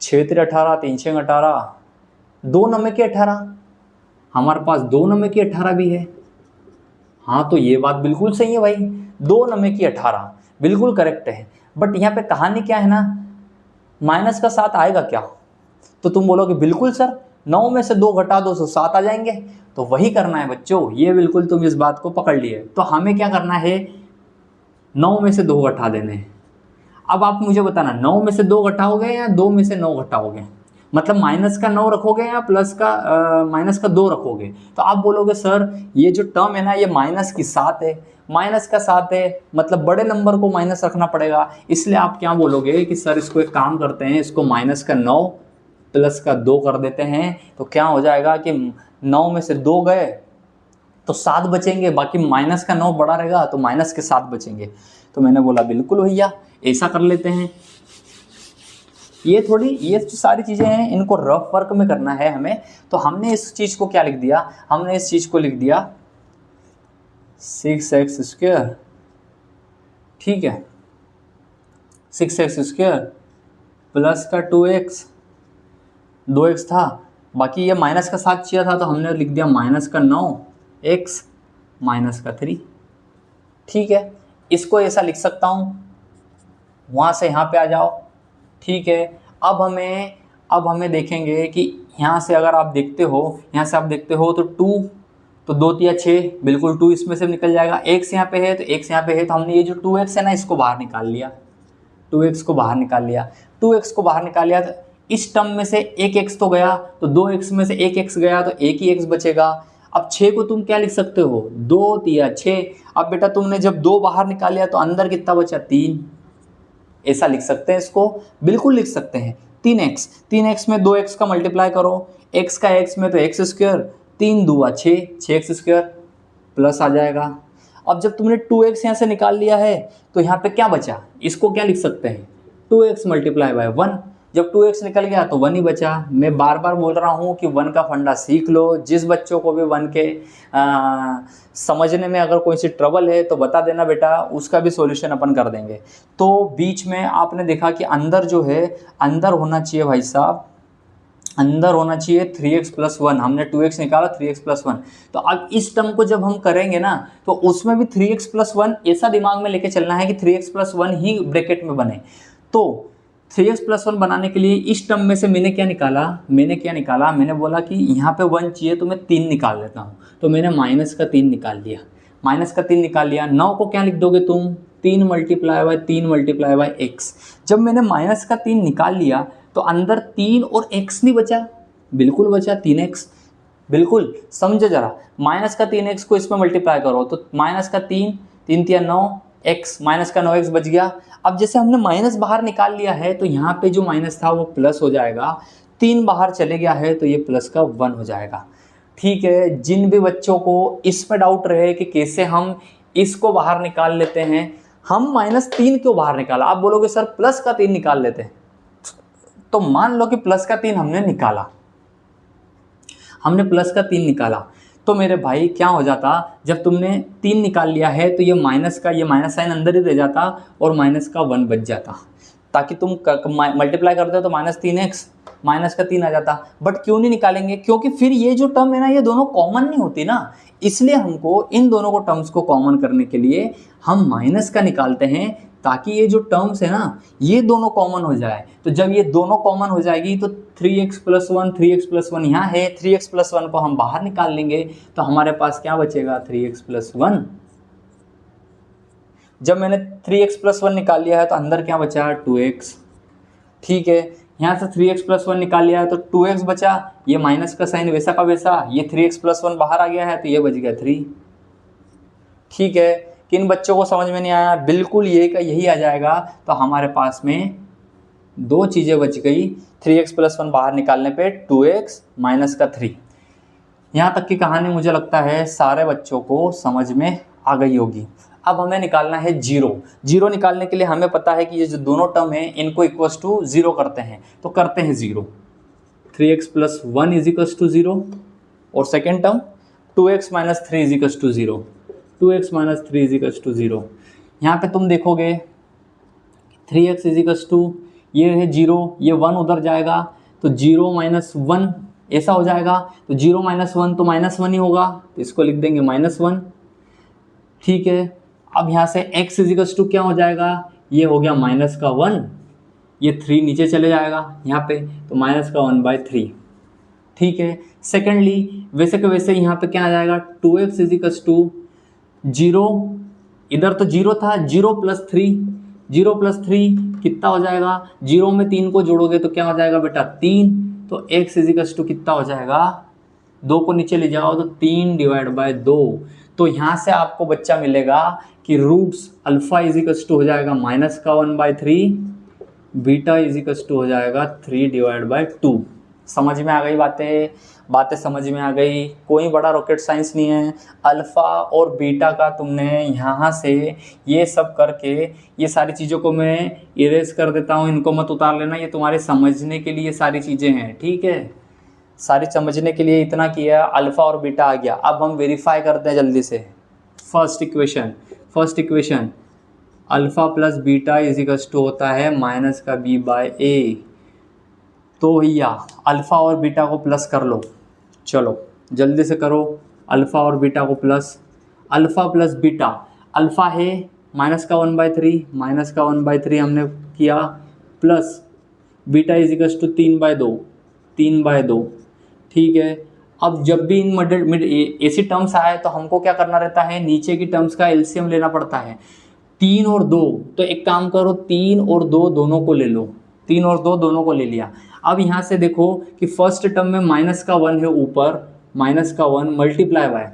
6 3 18 3 6 18, 2 नंबर की 18, हमारे पास 2 नंबर की 18 भी है। हाँ, तो ये बात बिल्कुल सही है भाई, 2 नंबर की 18 बिल्कुल करेक्ट है। बट यहाँ पे कहानी क्या है ना, माइनस का 7 आएगा क्या, तो तुम बोलोगे बिल्कुल सर 9 में से 2 घटा दो तो 7 आ जाएंगे। तो वही करना है बच्चों, ये बिल्कुल तुम इस बात को पकड़ लिए। तो हमें क्या करना है, 9 में से 2 घटा देने हैं। अब आप मुझे बताना, 9 में से 2 घटाओगे या 2 में से 9 घटाओगे, मतलब माइनस का 9 रखोगे या प्लस का माइनस का 2 रखोगे। तो आप बोलोगे सर ये जो टर्म है ना, ये माइनस की 7 है, माइनस का 7 है, मतलब बड़े नंबर को माइनस रखना पड़ेगा। इसलिए आप क्या बोलोगे कि सर इसको एक काम करते हैं, इसको माइनस का 9 प्लस का 2 कर देते हैं। तो क्या हो जाएगा कि 9 में से 2 गए तो 7 बचेंगे, बाकी माइनस का 9 बड़ा रहेगा तो माइनस के 7 बचेंगे। तो मैंने बोला बिल्कुल भैया ऐसा कर लेते हैं। ये जो सारी चीज़ें हैं इनको रफ वर्क में करना है हमें। तो हमने इस चीज़ को क्या लिख दिया, हमने इस चीज़ को लिख दिया 6x स्क्वायर, ठीक है, 6x स्क्वायर प्लस का 2x था, बाकी ये माइनस का 7 चाहिए था तो हमने लिख दिया माइनस का 9x माइनस का 3। ठीक है, इसको ऐसा लिख सकता हूँ, वहाँ से यहाँ पे आ जाओ। ठीक है, अब हमें देखेंगे कि यहाँ से अगर आप देखते हो, यहाँ से आप देखते हो तो 2 तो 2 3 6, बिल्कुल 2 इसमें से निकल जाएगा। x यहाँ पे है तो x यहाँ पे है, तो हमने ये जो 2x है ना इसको बाहर निकाल लिया, 2x को बाहर निकाल लिया। 2x को बाहर निकाल लिया तो इस टर्म में से एक x तो गया, तो 2x में से एक x गया तो एक ही x बचेगा। अब 6 को तुम क्या लिख सकते हो, 2 3 6। अब बेटा तुमने जब 2 बाहर निकाल लिया तो अंदर कितना बचा, 3। ऐसा लिख सकते हैं, इसको बिल्कुल लिख सकते हैं। 3x में 2x का मल्टीप्लाई करो, x का x में तो x स्क्वायर, 3 दूआ 6x स्क्वायर प्लस आ जाएगा। अब जब तुमने 2x यहाँ से निकाल लिया है तो यहाँ पे क्या बचा, इसको क्या लिख सकते हैं, 2x मल्टीप्लाई बाय 1। जब 2x निकल गया तो 1 ही बचा। मैं बार बार बोल रहा हूँ कि 1 का फंडा सीख लो। जिस बच्चों को भी 1 के समझने में अगर कोई सी ट्रबल है तो बता देना बेटा, उसका भी सॉल्यूशन अपन कर देंगे। तो बीच में आपने देखा कि अंदर जो है, अंदर होना चाहिए भाई साहब, अंदर होना चाहिए 3x + 1। हमने 2x निकाला, 3x + 1। तो अब इस टर्म को जब हम करेंगे ना तो उसमें भी 3x + 1 ऐसा दिमाग में लेके चलना है कि 3x + 1 ही ब्रैकेट में बने। तो 3x+1 बनाने के लिए इस टर्म में से मैंने क्या निकाला, मैंने बोला कि यहाँ पे 1 चाहिए तो मैं 3 निकाल लेता हूँ, तो मैंने -3 निकाल लिया, -3 निकाल लिया। 9 को क्या लिख दोगे तुम, 3 × 3 × x। जब मैंने -3 निकाल लिया तो अंदर 3 और x नहीं बचा, बिल्कुल बचा 3x, बिल्कुल समझो जरा। -3x को इसमें मल्टीप्लाई करो तो -3, 3 × 9 x, -9x बच गया। अब जैसे हमने माइनस बाहर निकाल लिया है तो यहाँ पे जो माइनस था वो प्लस हो जाएगा, 3 बाहर चले गया है तो ये प्लस का 1 हो जाएगा। ठीक है, जिन भी बच्चों को इसमें डाउट रहे कि कैसे हम इसको बाहर निकाल लेते हैं, हम -3 क्यों बाहर निकाला, आप बोलोगे सर +3 निकाल लेते हैं, तो मान लो कि +3 हमने निकाला, हमने +3 निकाला, तो मेरे भाई क्या हो जाता, जब तुमने 3 निकाल लिया है तो ये माइनस साइन अंदर ही रह जाता और -1 बच जाता, ताकि तुम मल्टीप्लाई करते हो तो -3x, -3 आ जाता। बट क्यों नहीं निकालेंगे, क्योंकि फिर ये जो टर्म है ना, ये दोनों कॉमन नहीं होती ना, इसलिए हमको इन दोनों को टर्म्स को कॉमन करने के लिए हम माइनस का निकालते हैं, ताकि ये जो टर्म्स है ना ये दोनों कॉमन हो जाए। तो जब ये दोनों कॉमन हो जाएगी तो 3x+1 यहाँ है, 3x+1 को हम बाहर निकाल लेंगे तो हमारे पास क्या बचेगा, 3x+1। जब मैंने 3x+1 निकाल लिया है तो अंदर क्या बचा, 2x। ठीक है, यहाँ से 3x+1 निकाल लिया है तो 2x बचा, ये माइनस का साइन वैसा का वैसा, ये 3x+1 बाहर आ गया है तो ये बच गया 3। ठीक है, किन बच्चों को समझ में नहीं आया, बिल्कुल ये का यही आ जाएगा। तो हमारे पास में 2 चीज़ें बच गई, 3x+1 बाहर निकालने पे 2x -3। यहाँ तक की कहानी मुझे लगता है सारे बच्चों को समझ में आ गई होगी। अब हमें निकालना है 0 निकालने के लिए हमें पता है कि ये जो दोनों टर्म है इनको इक्वल्स टू 0 करते हैं, तो करते हैं 0। 3x+1 = 0 और सेकेंड टर्म 2x - 3 = 0, 2x - 3 = 0। यहाँ पे तुम देखोगे 3x ये है 0, ये 1 उधर जाएगा तो 0 - 1 ऐसा हो जाएगा, तो 0 - 1 तो -1 ही होगा, तो इसको लिख देंगे -1। ठीक है, अब यहाँ से x = क्या हो जाएगा, ये हो गया -1, ये 3 नीचे चले जाएगा यहाँ पे, तो -1/3। ठीक है, सेकेंडली वैसे के वैसे यहाँ पे क्या आ जाएगा, 2x = 0, इधर तो 0 था, 0 + 3 कितना हो जाएगा, 0 में 3 को जोड़ोगे तो क्या हो जाएगा बेटा, 3। तो x = कितना हो जाएगा, 2 को नीचे ले जाओ तो 3/2। तो यहाँ से आपको बच्चा मिलेगा कि रूट्स अल्फा = हो जाएगा -1/3, बीटा = हो जाएगा 3/2। समझ में आ गई बातें समझ में आ गई, कोई बड़ा रॉकेट साइंस नहीं है। अल्फ़ा और बीटा का तुमने यहाँ से ये सब करके, ये सारी चीज़ों को मैं इरेज कर देता हूँ, इनको मत उतार लेना, ये तुम्हारे समझने के लिए सारी चीज़ें हैं। ठीक है, सारी समझने के लिए इतना किया, अल्फ़ा और बीटा आ गया। अब हम वेरीफाई करते हैं जल्दी से। First equation alpha plus beta = होता है -b/a। तो भैया अल्फ़ा और बीटा को प्लस कर लो, चलो जल्दी से करो, अल्फ़ा और बीटा को plus. Alpha plus beta, alpha है -1/3, -1/3 हमने किया, प्लस बीटा = 3/2। ठीक है, अब जब भी इन ऐसी टर्म्स आए तो हमको क्या करना रहता है, नीचे की टर्म्स का एलसीएम लेना पड़ता है। 3 और 2, तो एक काम करो 3 और 2 दोनों को ले लो, 3 और 2 दोनों को ले लिया। अब यहाँ से देखो कि फर्स्ट टर्म में -1 है ऊपर, -1 मल्टीप्लाई बाय,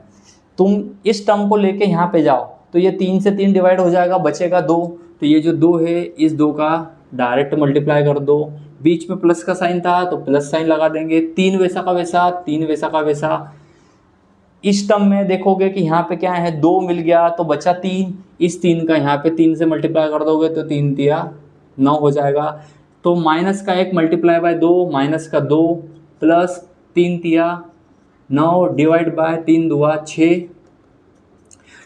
तुम इस टर्म को लेके यहाँ पे जाओ तो ये 3 से 3 डिवाइड हो जाएगा, बचेगा 2। तो ये जो 2 है इस 2 का डायरेक्ट मल्टीप्लाई कर दो, बीच में प्लस का साइन था तो प्लस साइन लगा देंगे, 3 वैसा का वैसा, 3 वैसा का वैसा। इस टर्म में देखोगे कि यहाँ पे क्या है, 2 मिल गया तो बचा 3, इस 3 का यहाँ पे 3 से मल्टीप्लाई कर दोगे तो 3 × 9 हो जाएगा। तो -1 multiply by 2, -2 plus 3 × 9 divide by 3 दूआ 6।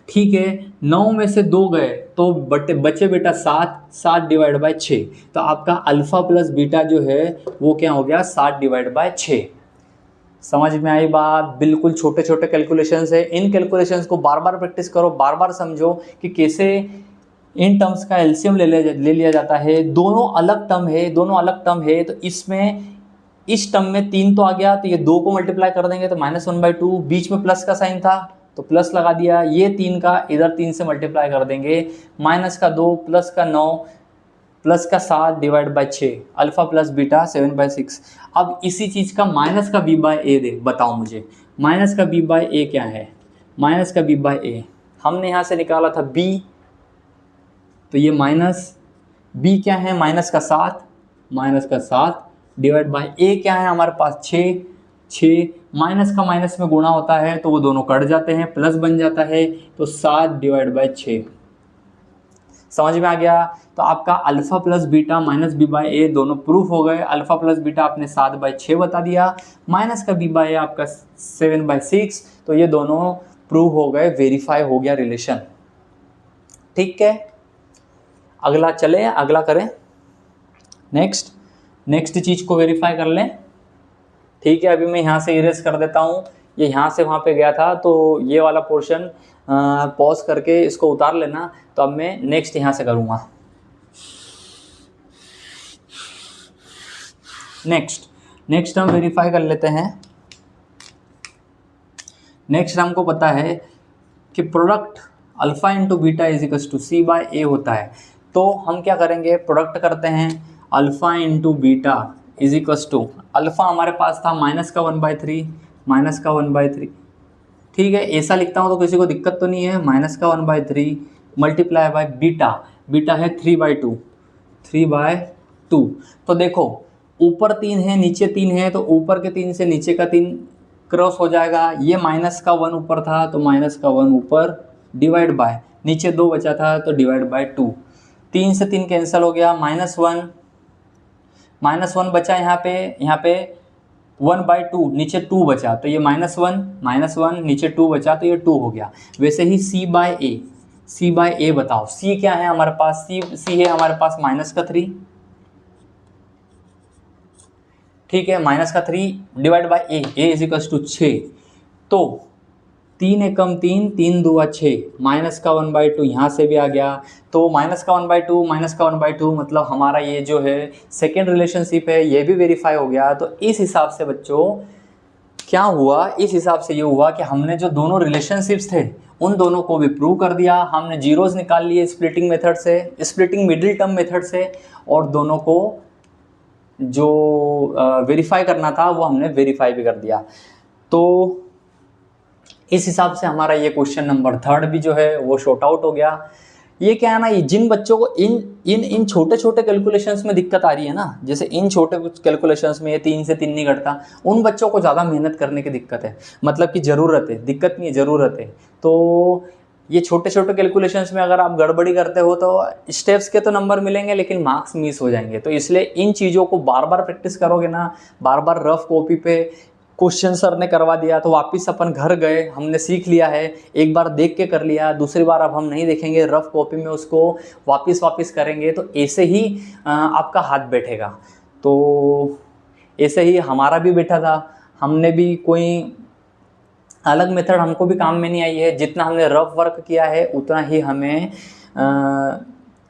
ठीक है, 9 में से 2 गए तो बचे बेटा 7 डिवाइड बाय 6। तो आपका अल्फ़ा प्लस बीटा जो है वो क्या हो गया, 7 डिवाइड बाय 6। समझ में आई बात? बिल्कुल छोटे छोटे कैलकुलेशंस है, इन कैलकुलेशंस को बार बार प्रैक्टिस करो, बार बार समझो कि कैसे इन टर्म्स का एलसीएम ले लिया जाता है। दोनों अलग टर्म है तो इसमें इस टर्म में 3 तो आ गया, तो ये 2 को मल्टीप्लाई कर देंगे तो -1/2, बीच में प्लस का साइन था तो प्लस लगा दिया, ये 3 का इधर 3 से मल्टीप्लाई कर देंगे, -2 प्लस का 9 प्लस का 7 divide by 6, alpha plus beta 7/6। अब इसी चीज़ का माइनस का b/a दे, बताओ मुझे माइनस का b/a क्या है। माइनस का b/a हमने यहाँ से निकाला था b, तो ये माइनस b क्या है, माइनस का 7 डिवाइड बाई a क्या है हमारे पास 6 माइनस का माइनस में गुणा होता है तो वो दोनों कट जाते हैं, प्लस बन जाता है, तो 7 डिवाइड बाई 6। समझ में आ गया। तो आपका alpha plus beta minus b/a दोनों प्रूफ हो गए। अल्फा प्लस बीटा आपने 7/6 बता दिया, माइनस का b/a आपका 7/6, तो ये दोनों प्रूव हो गए, वेरीफाई हो गया रिलेशन। ठीक है, अगला चले, अगला करें, नेक्स्ट चीज को वेरीफाई कर लें। ठीक है, अभी मैं यहाँ से इरेज कर देता हूँ, ये यहाँ से वहाँ पे गया था, तो ये वाला पोर्शन पॉज करके इसको उतार लेना। तो अब मैं नेक्स्ट यहाँ से करूँगा। नेक्स्ट हम वेरीफाई कर लेते हैं। नेक्स्ट हमको पता है कि product alpha into beta is equals to c/a होता है। तो हम क्या करेंगे, प्रोडक्ट करते हैं alpha into beta is equals to, alpha हमारे पास था -1/3, ठीक है, ऐसा लिखता हूँ तो किसी को दिक्कत तो नहीं है, -1/3 मल्टीप्लाई बाय बीटा है 3/2। तो देखो ऊपर 3 है नीचे 3 है, तो ऊपर के 3 से नीचे का 3 क्रॉस हो जाएगा। ये -1 ऊपर था तो -1 ऊपर डिवाइड बाय, नीचे 2 बचा था तो डिवाइड बाय 2, 3 से 3 कैंसिल हो गया, -1 बचा यहाँ पे 1/2, नीचे 2 बचा तो ये -1 नीचे 2 बचा तो ये 2 हो गया। वैसे ही c/a बताओ, c क्या है हमारे पास, c है हमारे पास -3, ठीक है, -3 divide by a is equals to 6। तो 3 एकम 3, 3 दूआ 6, -1/2 यहाँ से भी आ गया। तो -1/2 मतलब हमारा ये जो है सेकेंड रिलेशनशिप है, ये भी वेरीफाई हो गया। तो इस हिसाब से बच्चों क्या हुआ, इस हिसाब से ये हुआ कि हमने जो दोनों रिलेशनशिप्स थे उन दोनों को भी प्रूव कर दिया। हमने जीरोज निकाल लिए स्प्लिटिंग मेथड से, स्प्लिटिंग मिडिल टर्म मेथड से, और दोनों को जो वेरीफाई करना था वो हमने वेरीफाई भी कर दिया। तो इस हिसाब से हमारा ये क्वेश्चन नंबर 3 भी जो है वो शॉर्ट आउट हो गया। ये क्या है ना, ये जिन बच्चों को इन छोटे छोटे कैलकुलेशंस में दिक्कत आ रही है ना, जैसे इन छोटे कैलकुलेशंस में ये 3 से 3 नहीं घटता, उन बच्चों को ज़्यादा मेहनत करने की दिक्कत है, मतलब कि ज़रूरत है, दिक्कत नहीं है, ज़रूरत है। तो ये छोटे छोटे कैलकुलेशंस में अगर आप गड़बड़ी करते हो तो स्टेप्स के तो नंबर मिलेंगे लेकिन मार्क्स मिस हो जाएंगे। तो इसलिए इन चीज़ों को बार बार प्रैक्टिस करोगे ना, बार बार रफ कॉपी पे क्वेश्चन सर ने करवा दिया तो वापस अपन घर गए, हमने सीख लिया है, एक बार देख के कर लिया, दूसरी बार अब हम नहीं देखेंगे, रफ कॉपी में उसको वापस करेंगे, तो ऐसे ही आपका हाथ बैठेगा। तो ऐसे ही हमारा भी बैठा था, हमने भी कोई अलग मेथड हमको भी काम में नहीं आई है, जितना हमने रफ वर्क किया है उतना ही हमें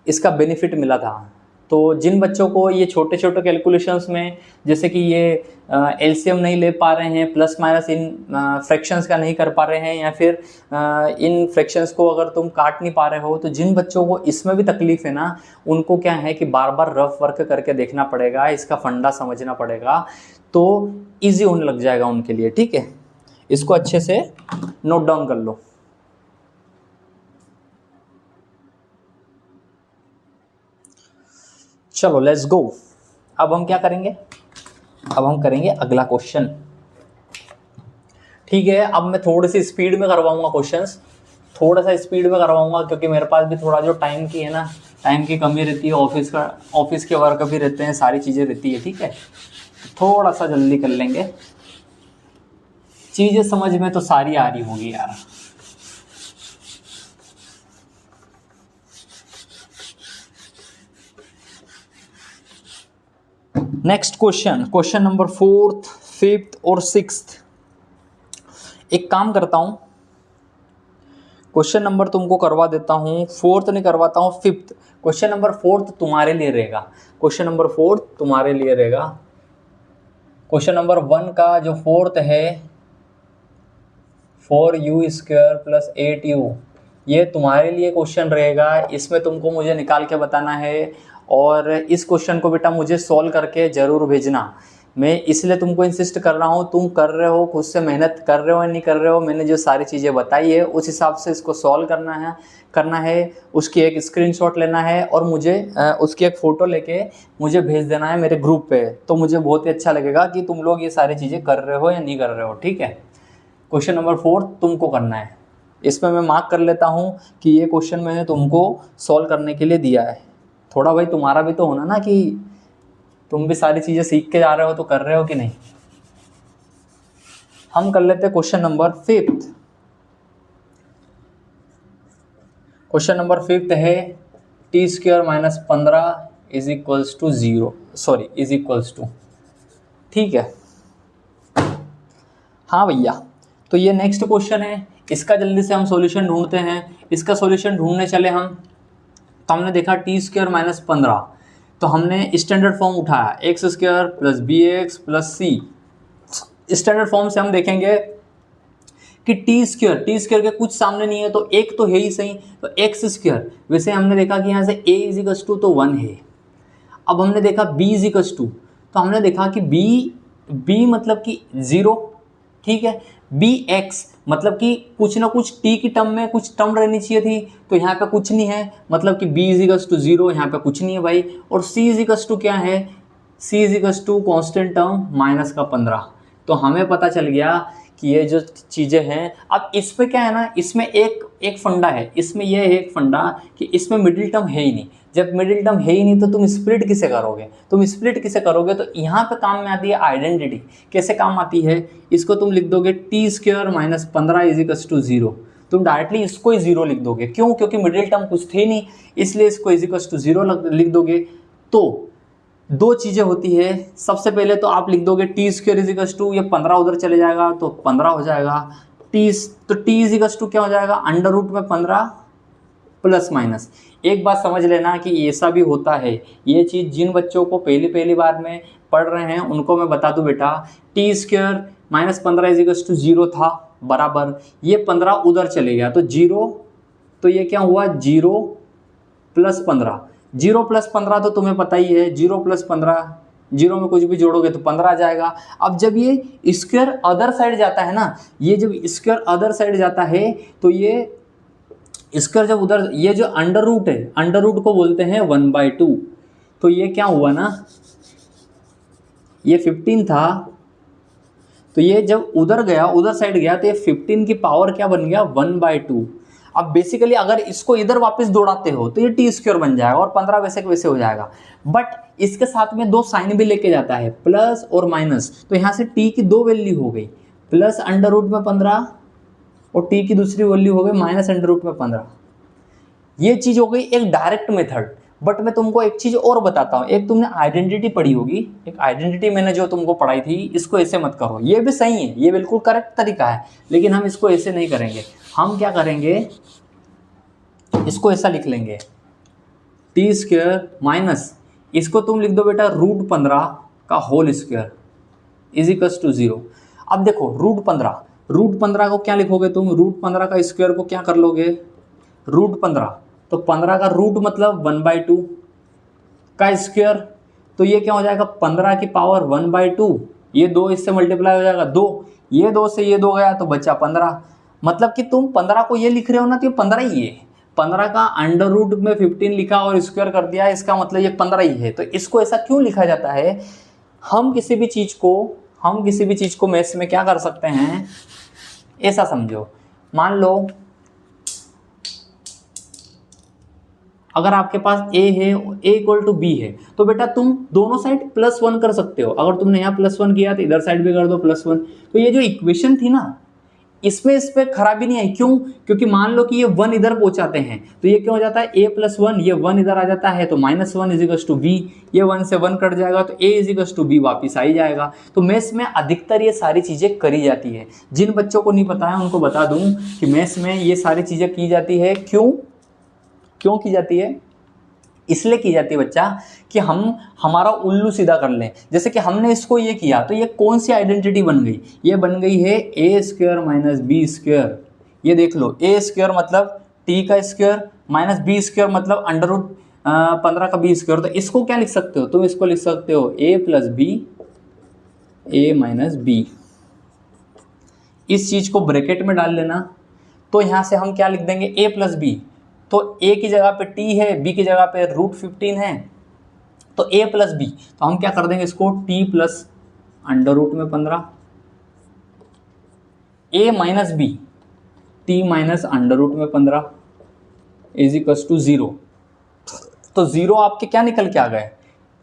इसका बेनिफिट मिला था। तो जिन बच्चों को ये छोटे छोटे कैलकुलेशंस में, जैसे कि ये एलसीएम नहीं ले पा रहे हैं, प्लस माइनस इन फ्रैक्शंस का नहीं कर पा रहे हैं, या फिर इन फ्रैक्शंस को अगर तुम काट नहीं पा रहे हो, तो जिन बच्चों को इसमें भी तकलीफ है ना, उनको क्या है कि बार बार रफ वर्क करके देखना पड़ेगा, इसका फंडा समझना पड़ेगा, तो ईजी होने लग जाएगा उनके लिए। ठीक है, इसको अच्छे से नोट डाउन कर लो। चलो लेट्स गो। अब हम क्या करेंगे, अब हम करेंगे अगला क्वेश्चन। ठीक है, अब मैं थोड़ी सी स्पीड में करवाऊंगा क्वेश्चंस, थोड़ा सा स्पीड में करवाऊंगा, क्योंकि मेरे पास भी थोड़ा जो टाइम की है ना, टाइम की कमी रहती है, ऑफिस के वर्क भी रहते हैं, सारी चीज़ें रहती है। ठीक है, थोड़ा सा जल्दी कर लेंगे, चीज़ें समझ में तो सारी आ रही होगी यार। Next question number 4th, 5th और 6th। एक काम करता हूं, क्वेश्चन नंबर तुमको करवा देता हूँ, फोर्थ नहीं करवाता हूँ, फिफ्थ। क्वेश्चन नंबर फोर्थ तुम्हारे लिए रहेगा, क्वेश्चन नंबर फोर्थ तुम्हारे लिए रहेगा। क्वेश्चन नंबर 1 का जो फोर्थ है 4u² + 8u, ये तुम्हारे लिए क्वेश्चन रहेगा। इसमें तुमको मुझे निकाल के बताना है और इस क्वेश्चन को बेटा मुझे सॉल्व करके ज़रूर भेजना। मैं इसलिए तुमको इंसिस्ट कर रहा हूँ, तुम कर रहे हो, खुद से मेहनत कर रहे हो या नहीं कर रहे हो, मैंने जो सारी चीज़ें बताई है उस हिसाब से इसको सॉल्व करना है। उसकी एक स्क्रीनशॉट लेना है और मुझे उसकी एक फ़ोटो लेके मुझे भेज देना है मेरे ग्रुप पे। तो मुझे बहुत ही अच्छा लगेगा कि तुम लोग ये सारी चीज़ें कर रहे हो या नहीं कर रहे हो, ठीक है। क्वेश्चन नंबर 4 तुमको करना है। इसमें मैं मार्क कर लेता हूँ कि ये क्वेश्चन मैंने तुमको सॉल्व करने के लिए दिया है। थोड़ा भाई तुम्हारा भी तो होना ना कि तुम भी सारी चीज़ें सीख के जा रहे हो, तो कर रहे हो कि नहीं। हम कर लेते हैं क्वेश्चन नंबर 5। क्वेश्चन नंबर 5 है t² - 15 = 0, सॉरी =, ठीक है। हाँ भैया, तो ये नेक्स्ट क्वेश्चन है, इसका जल्दी से हम सॉल्यूशन ढूंढते हैं। इसका सॉल्यूशन ढूंढने चले हम, तो हमने देखा t² - 15, तो हमने स्टैंडर्ड फॉर्म उठाया x² + bx + c। Standard form से हम देखेंगे कि t² के कुछ सामने नहीं है, तो एक तो है ही सही, तो x²। वैसे हमने देखा कि यहाँ से a = तो 1 है। अब हमने देखा b = तो हमने देखा कि b मतलब कि 0, ठीक है। bx मतलब कि कुछ ना कुछ t की टर्म में कुछ टर्म रहनी चाहिए थी, तो यहाँ पे कुछ नहीं है, मतलब कि b = 0, यहाँ पे कुछ नहीं है भाई। और c = क्या है, c = कांस्टेंट टर्म -15। तो हमें पता चल गया कि ये जो चीज़ें हैं, अब इस पे क्या है ना, इसमें एक फंडा है, इसमें यह है एक फंडा कि इसमें मिडिल टर्म है ही नहीं। जब मिडिल टर्म है ही नहीं तो तुम स्प्लिट किसे करोगे, तो यहाँ पे काम में आती है आइडेंटिटी। कैसे काम आती है, इसको तुम लिख दोगे t² - 15 = 0। तुम डायरेक्टली इसको ही 0 लिख दोगे, क्यों, क्योंकि मिडिल टर्म कुछ थे नहीं, इसलिए इसको =0 लिख दोगे। तो दो चीज़ें होती है, सबसे पहले तो आप लिख दोगे t² = ये 15 उधर चले जाएगा तो 15 हो जाएगा, तो t क्या हो जाएगा, √15 +-। एक बात समझ लेना कि ऐसा भी होता है, ये चीज़ जिन बच्चों को पहली बार में पढ़ रहे हैं उनको मैं बता दूं बेटा, t² - 15 = 0 था, बराबर ये 15 उधर चले गया तो 0, तो ये क्या हुआ 0 + 15। 0 + 15 तो तुम्हें पता ही है, 0 + 15, 0 में कुछ भी जोड़ोगे तो 15 आ जाएगा। अब जब ये स्क्वायर अदर साइड जाता है ना, ये जब स्क्वायर अदर साइड जाता है तो ये स्क्वायर जब उधर, ये जो अंडर रूट है, अंडर रूट को बोलते हैं 1/2। तो ये क्या हुआ ना, ये 15 था, तो ये जब उधर गया, उधर साइड गया, तो ये 15 की पावर क्या बन गया 1/2। अब बेसिकली अगर इसको इधर वापस दौड़ाते हो तो ये t² बन जाएगा और 15 वैसे के वैसे हो जाएगा। बट इसके साथ में दो साइन भी लेके जाता है, प्लस और माइनस, तो यहाँ से t की दो वैल्यू हो गई, प्लस √15 और t की दूसरी वैल्यू हो गई -√15। ये चीज़ हो गई एक डायरेक्ट मेथड। बट मैं तुमको एक चीज़ और बताता हूँ, एक तुमने आइडेंटिटी पढ़ी होगी, एक आइडेंटिटी मैंने जो तुमको पढ़ाई थी, इसको ऐसे मत करो, ये भी सही है, ये बिल्कुल करेक्ट तरीका है, लेकिन हम इसको ऐसे नहीं करेंगे। हम क्या करेंगे, इसको ऐसा लिख लेंगे t² माइनस, इसको तुम लिख दो बेटा √15 का होल स्क्वायर = 0। अब देखो √15 को क्या लिखोगे तुम, √15 का स्क्वायर को क्या कर लोगे, √15, तो 15 का रूट मतलब 1/2 का स्क्वायर, तो ये क्या हो जाएगा 15 की पावर 1/2, ये 2 इससे मल्टीप्लाई हो जाएगा 2, ये 2 से ये 2 गया तो बचा 15। मतलब कि तुम 15 को ये लिख रहे हो ना, तो ये 15 ही है। 15 का अंडर रूट में 15 लिखा और स्क्वायर कर दिया, इसका मतलब ये 15 ही है। तो इसको ऐसा क्यों लिखा जाता है, हम किसी भी चीज़ को मैथ्स में क्या कर सकते हैं, ऐसा समझो, मान लो अगर आपके पास a है, a = b है, तो बेटा तुम दोनों साइड +1 कर सकते हो। अगर तुमने यहाँ +1 किया तो इधर साइड भी कर दो +1। तो ये जो इक्वेशन थी ना, इसमें इस पे खराबी नहीं आई, क्यों? क्योंकि मान लो कि ये 1 इधर पहुंचाते हैं तो ये क्या हो जाता है a+1, ये 1 इधर आ जाता है तो -1 इजिकल्स टू b, ये 1 से 1 कट जाएगा तो a इजिकल्स टू b वापिस आ ही जाएगा। तो मैथ्स में अधिकतर ये सारी चीजें करी जाती है। जिन बच्चों को नहीं पता है उनको बता दूं कि मैथ्स में ये सारी चीजें की जाती है। क्यों की जाती है? इसलिए की जाती है बच्चा कि हम हमारा उल्लू सीधा कर लें। जैसे कि हमने इसको ये किया तो ये कौन सी आइडेंटिटी बन गई? ये बन गई है a² माइनस b²। ये देख लो, a² मतलब t का स्क्वायर माइनस b² मतलब √15 का b²। तो इसको क्या लिख सकते हो? तुम इसको लिख सकते हो a + b a minus b। इस चीज को ब्रैकेट में डाल लेना। तो यहां से हम क्या लिख देंगे? a + b। तो a की जगह पे t है, b की जगह पे √15 है, तो a + b। तो हम क्या कर देंगे इसको? t + √15 a minus b t minus √15 is equals to 0। तो 0 आपके क्या निकल के आ गए?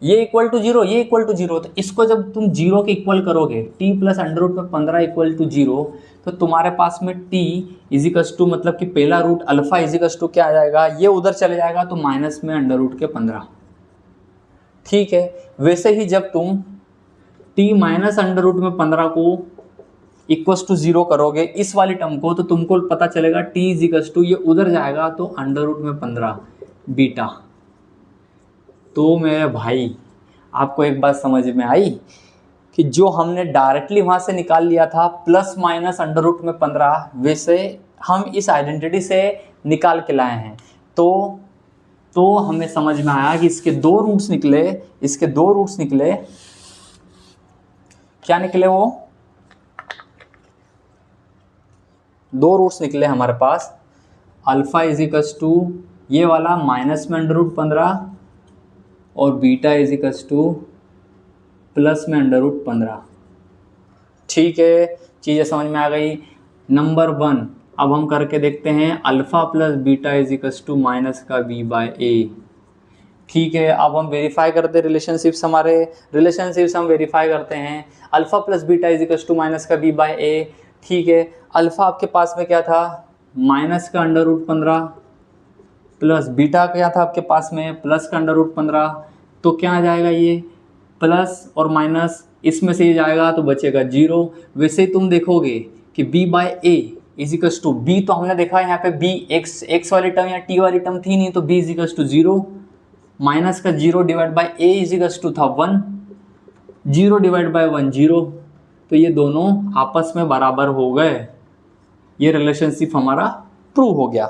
ये इक्वल टू 0, ये इक्वल टू 0। तो इसको जब तुम 0 के इक्वल करोगे, t + √15 इक्वल टू 0, तो तुम्हारे पास में t इजिकल्स टू मतलब कि पहला रूट अल्फा इजिकल्स टू क्या आ जाएगा? ये उधर चले जाएगा तो माइनस में √15। ठीक है, वैसे ही जब तुम t माइनस √15 को इक्वल्स टू 0 करोगे इस वाली टर्म को, तो तुमको पता चलेगा t इजिकल्स टू ये उधर जाएगा तो √15 बीटा। तो मेरे भाई आपको एक बात समझ में आई कि जो हमने डायरेक्टली वहां से निकाल लिया था ±√ √15, वैसे हम इस आइडेंटिटी से निकाल के लाए हैं। तो हमें समझ में आया कि इसके 2 रूट्स निकले। क्या निकले? वो 2 रूट्स निकले हमारे पास। अल्फा इजिकल्स टू ये वाला माइनस में √15 और बीटा इजिकल्स टू प्लस में √15। ठीक है, चीज़ें समझ में आ गई। नंबर 1 अब हम करके देखते हैं। अल्फा + बीटा इजिकल्स टू माइनस का b/a। ठीक है, अब हम वेरीफाई करते हैं रिलेशनशिप्स हम वेरीफाई करते हैं। अल्फा + बीटा इजिकल्स टू माइनस का b/a। ठीक है, अल्फा आपके पास में क्या था? माइनस का √15 प्लस बीटा क्या था आपके पास में? प्लस का √15। तो क्या आ जाएगा? ये प्लस और माइनस इसमें से ये जाएगा तो बचेगा 0। वैसे ही तुम देखोगे कि b/a इजिकल्स टू b, तो हमने देखा यहाँ पे b x वाली टर्म या t वाली टर्म थी नहीं, तो b इजिकल्स टू 0। माइनस का 0 divide by a equals to था 1, 0 डिवाइड बाई 1 0। तो ये दोनों आपस में बराबर हो गए। ये रिलेशनशिप हमारा प्रूव हो गया।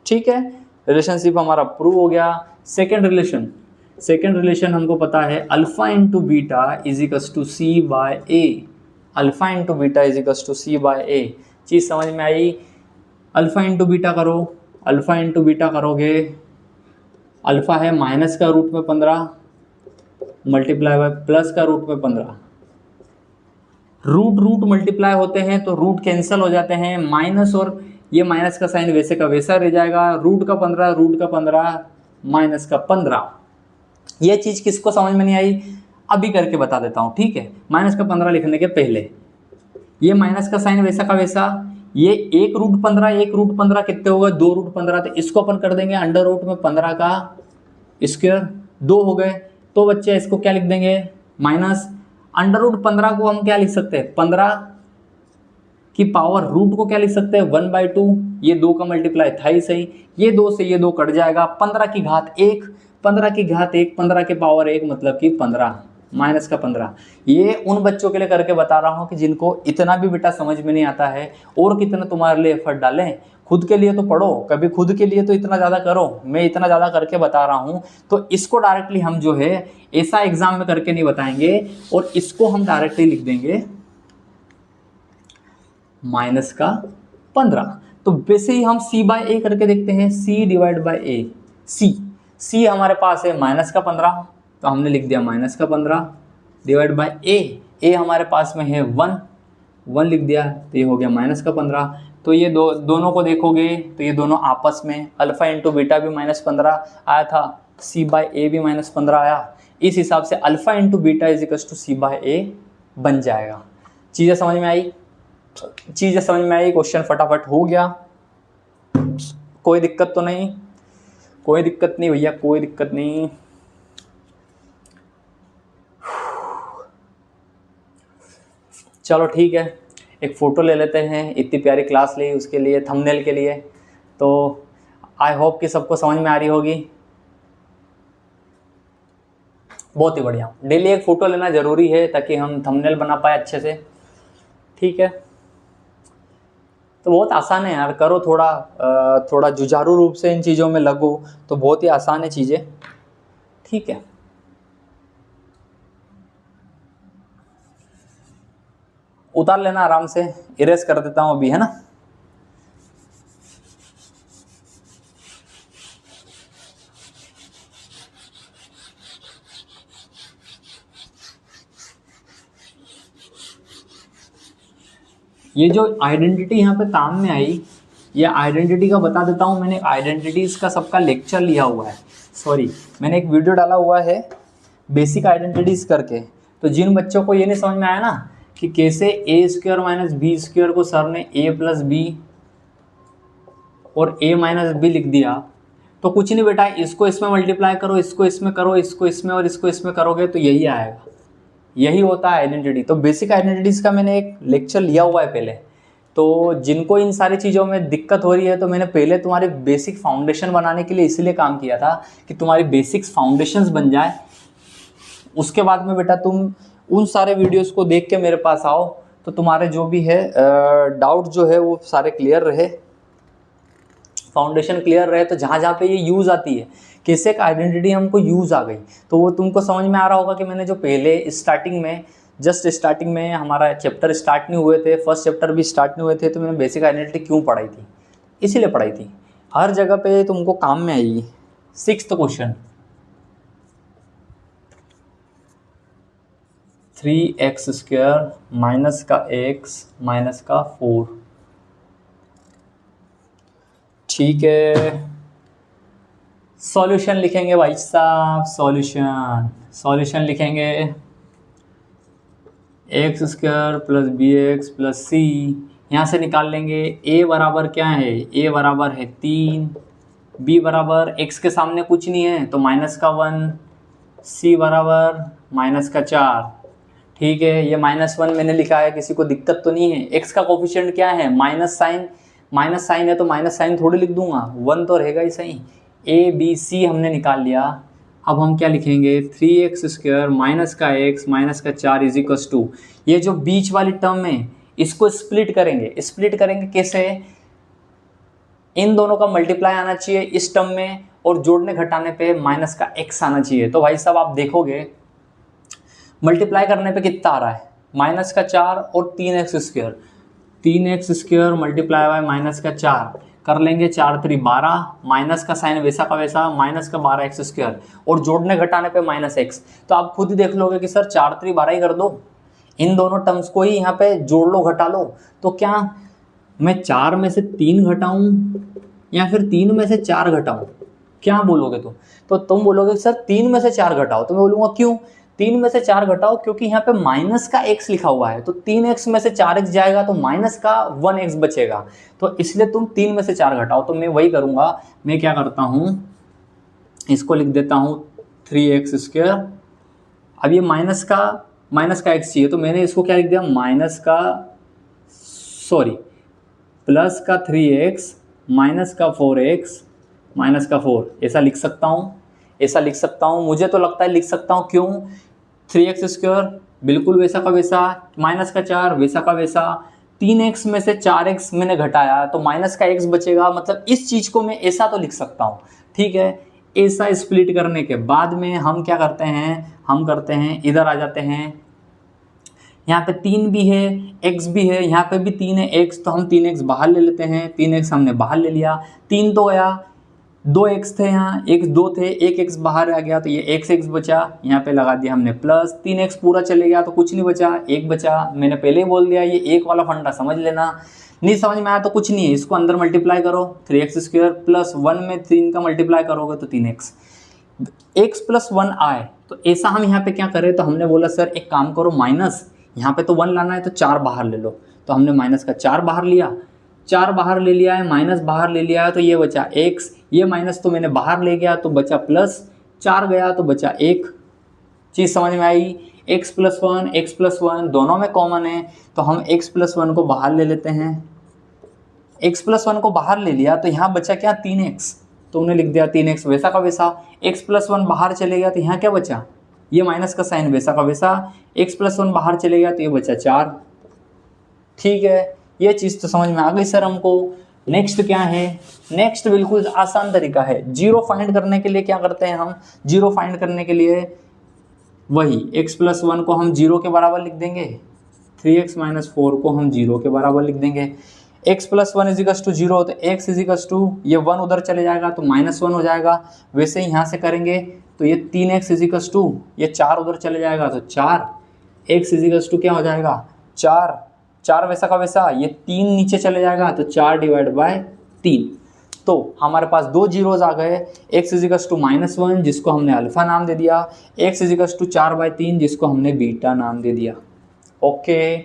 ठीक है, रिलेशनशिप हमारा प्रूव हो गया। सेकेंड रिलेशन हमको पता है alpha into beta इजिकल्स to c/a। Alpha into beta इजिकल्स to c/a। चीज़ समझ में आई? अल्फा इंटू बीटा करोगे, अल्फा है माइनस का √15 मल्टीप्लाई बाय प्लस का √15। रूट मल्टीप्लाई होते हैं तो रूट कैंसिल हो जाते हैं, माइनस और ये माइनस का साइन वैसे का वैसा रह जाएगा। रूट का 15 माइनस का 15। ये चीज़ किसको समझ में नहीं आई अभी करके बता देता हूँ। ठीक है, माइनस का 15 लिखने के पहले ये माइनस का साइन वैसा का वैसा, ये 1√15 कितने होगा? 2√15। तो इसको अपन कर देंगे √15 का स्क्वायर, 2 हो गए। तो बच्चे इसको क्या लिख देंगे? माइनस √15 को हम क्या लिख सकते हैं? 15 की पावर रूट को क्या लिख सकते हैं? 1/2। ये 2 का मल्टीप्लाई था ही सही, ये 2 से ये 2 कट जाएगा। 15 की घात 1, 15 के पावर 1 मतलब कि 15 माइनस का 15। ये उन बच्चों के लिए करके बता रहा हूँ कि जिनको इतना भी बेटा समझ में नहीं आता है। और कितना तुम्हारे लिए एफर्ट डालें, खुद के लिए तो पढ़ो, कभी खुद के लिए तो इतना ज़्यादा करो। मैं इतना ज़्यादा करके बता रहा हूँ, तो इसको डायरेक्टली हम जो है ऐसा एग्जाम में करके नहीं बताएंगे, और इसको हम डायरेक्टली लिख देंगे माइनस का 15। तो वैसे ही हम c/a करके देखते हैं, c divide by a। c हमारे पास है माइनस का 15, तो हमने लिख दिया माइनस का 15 डिवाइड बाई a हमारे पास में है 1 लिख दिया, तो ये हो गया माइनस का 15। तो ये दोनों को देखोगे तो ये दोनों आपस में अल्फा इंटू बीटा भी -15 आया था, c/a भी -15 आया। इस हिसाब से alpha into beta इजिकल्स to c/a बन जाएगा। चीज़ें समझ में आई? चीज़ें समझ में आई, क्वेश्चन फटाफट हो गया, कोई दिक्कत तो नहीं? कोई दिक्कत नहीं भैया, कोई दिक्कत नहीं। चलो ठीक है, एक फ़ोटो ले लेते हैं, इतनी प्यारी क्लास ली उसके लिए, थंबनेल के लिए। तो आई होप कि सबको समझ में आ रही होगी। बहुत ही बढ़िया, डेली एक फ़ोटो लेना ज़रूरी है ताकि हम थंबनेल बना पाए अच्छे से। ठीक है, तो बहुत आसान है यार, करो थोड़ा जुझारू रूप से इन चीज़ों में लगो तो बहुत ही आसान है चीज़ें। ठीक है, उतार लेना आराम से, इरेज कर देता हूँ अभी, है ना। ये जो आइडेंटिटी यहाँ पे काम में आई, ये आइडेंटिटी का बता देता हूँ। मैंने आइडेंटिटीज़ का सबका लेक्चर लिया हुआ है, सॉरी मैंने एक वीडियो डाला हुआ है बेसिक आइडेंटिटीज़ करके। तो जिन बच्चों को ये नहीं समझ में आया ना कि कैसे ए स्क्वायर माइनस बी स्क्वायर को सर ने ए प्लस बी और ए माइनस बी लिख दिया, तो कुछ नहीं बेटा, इसको इसमें मल्टीप्लाई करो, इसको इसमें करो, इसको इसमें और इसको इसमें करोगे तो यही आएगा। यही होता है आइडेंटिटी। तो बेसिक आइडेंटिटीज़ का मैंने एक लेक्चर लिया हुआ है पहले। तो जिनको इन सारी चीज़ों में दिक्कत हो रही है, तो मैंने पहले तुम्हारे बेसिक फाउंडेशन बनाने के लिए इसीलिए काम किया था कि तुम्हारी बेसिक्स फाउंडेशंस बन जाए। उसके बाद में बेटा तुम उन सारे वीडियोस को देख के मेरे पास आओ, तो तुम्हारे जो भी है डाउट जो है वो सारे क्लियर रहे, फाउंडेशन क्लियर रहे। तो जहाँ जहाँ पे ये यूज़ आती है, कैसे एक आइडेंटिटी हमको यूज़ आ गई, तो वो तुमको समझ में आ रहा होगा कि मैंने जो पहले स्टार्टिंग में, जस्ट स्टार्टिंग में हमारा चैप्टर स्टार्ट नहीं हुए थे, फर्स्ट चैप्टर भी स्टार्ट नहीं हुए थे, तो मैंने बेसिक आइडेंटिटी क्यों पढ़ाई थी, इसीलिए पढ़ाई थी। हर जगह पे तुमको काम में आएगी। 6th question, 3x square minus का x माइनस का 4। ठीक है, सॉल्यूशन लिखेंगे भाई साहब, सॉल्यूशन लिखेंगे x square plus b x plus c, यहाँ से निकाल लेंगे। ए बराबर क्या है, ए बराबर है 3, बी बराबर एक्स के सामने कुछ नहीं है तो माइनस का 1, सी बराबर माइनस का 4। ठीक है, ये -1 मैंने लिखा है, किसी को दिक्कत तो नहीं है। एक्स का कोफिशिएंट क्या है, माइनस साइन है तो माइनस साइन थोड़ी लिख दूंगा, 1 तो रहेगा ही सही। ए बी सी हमने निकाल लिया। अब हम क्या लिखेंगे, 3x स्क्वायर माइनस का x माइनस का 4 इज इक्वल्स टू, ये जो बीच वाली टर्म है इसको स्प्लिट करेंगे कैसे, इन दोनों का मल्टीप्लाई आना चाहिए इस टर्म में, और जोड़ने घटाने पे माइनस का x आना चाहिए। तो भाई साहब आप देखोगे मल्टीप्लाई करने पे कितना आ रहा है, माइनस का 4 और 3x square, 3x square multiply by minus का 4 कर लेंगे, 4 3 12, माइनस का साइन वैसा का वैसा, माइनस का 12x स्क्वायर, और जोड़ने घटाने पे -x। तो आप खुद ही देख लोगे कि सर 4 3 12 ही कर दो, इन दोनों टर्म्स को ही यहाँ पे जोड़ लो घटा लो। तो क्या मैं 4 में से 3 घटाऊँ या फिर 3 में से 4 घटाऊँ, क्या बोलोगे तुम? तो तुम बोलोगे सर 3 में से 4 घटाओ, तो मैं बोलूँगा क्यों 3 में से 4 घटाओ, क्योंकि यहाँ पे माइनस का x लिखा हुआ है, तो 3x में से 4x जाएगा तो माइनस का 1x बचेगा, तो इसलिए तुम 3 में से 4 घटाओ। तो मैं वही करूँगा, मैं क्या करता हूँ, इसको लिख देता हूँ 3x स्क्वायर। अब ये माइनस का x चाहिए, तो मैंने इसको क्या लिख दिया, प्लस का 3x माइनस का 4x माइनस का 4, ऐसा लिख सकता हूँ। मुझे तो लगता है लिख सकता हूँ, क्यों, 3x स्क्वायर बिल्कुल वैसा का वैसा, माइनस का 4 वैसा का वैसा, 3x में से 4x मैंने घटाया तो माइनस का x बचेगा, मतलब इस चीज़ को मैं ऐसा तो लिख सकता हूँ। ठीक है, ऐसा स्प्लिट करने के बाद में हम क्या करते हैं, इधर आ जाते हैं, यहाँ पे 3 भी है x भी है, यहाँ पे भी 3 है x, तो हम 3x बाहर ले लेते हैं, 3x हमने बाहर ले लिया, 3 तो गया, 2x थे यहाँ, x 2 थे, एक x बाहर आ गया तो ये x बचा, यहाँ पे लगा दिया हमने प्लस, 3x पूरा चले गया तो कुछ नहीं बचा, 1 बचा। मैंने पहले ही बोल दिया ये एक वाला फंडा समझ लेना, नहीं समझ में आया तो कुछ नहीं है, इसको अंदर मल्टीप्लाई करो, 3x स्क्वायर प्लस 1 में 3 का मल्टीप्लाई करोगे तो 3x, x प्लस 1 आए। तो ऐसा हम यहाँ पे क्या करें, तो हमने बोला सर एक काम करो, माइनस यहाँ पे तो 1 लाना है तो 4 बाहर ले लो, तो हमने माइनस का 4 बाहर लिया, 4 बाहर ले लिया है, माइनस बाहर ले लिया है, तो ये बचा x, ये माइनस तो मैंने बाहर ले गया तो बचा प्लस, 4 गया तो बचा 1। चीज़ समझ में आई? x प्लस 1 दोनों में कॉमन है, तो हम x प्लस 1 को बाहर ले लेते हैं। x प्लस 1 को बाहर ले लिया तो यहाँ बचा क्या? 3x, तो उन्हें लिख दिया 3x वैसा का वैसा। x प्लस 1 बाहर चले गया तो यहाँ क्या बचा? ये माइनस का साइन वैसा का वैसा। x प्लस 1 बाहर चले गया तो ये बचा 4। ठीक है, ये चीज़ तो समझ में आ गई सर हमको। नेक्स्ट क्या है? नेक्स्ट बिल्कुल आसान तरीका है। जीरो फाइंड करने के लिए क्या करते हैं हम? जीरो फाइंड करने के लिए वही x प्लस 1 को हम 0 के बराबर लिख देंगे, 3x माइनस 4 को हम 0 के बराबर लिख देंगे। x प्लस 1 इजिकल्स टू 0, तो x इजिकल्स टू ये 1 उधर चले जाएगा तो माइनस 1 हो जाएगा। वैसे ही यहाँ से करेंगे तो ये 3x इजिकल्स टू ये 4 उधर चले जाएगा तो 4, x इजिकल्स टू क्या हो जाएगा? 4, 4 वैसा का वैसा, ये 3 नीचे चले जाएगा तो 4 डिवाइड बाय 3। तो हमारे पास 2 जीरोज आ गए। x इजिकल्स टू -1 जिसको हमने अल्फा नाम दे दिया, x इजिकल्स टू 4/3 जिसको हमने बीटा नाम दे दिया। ओके,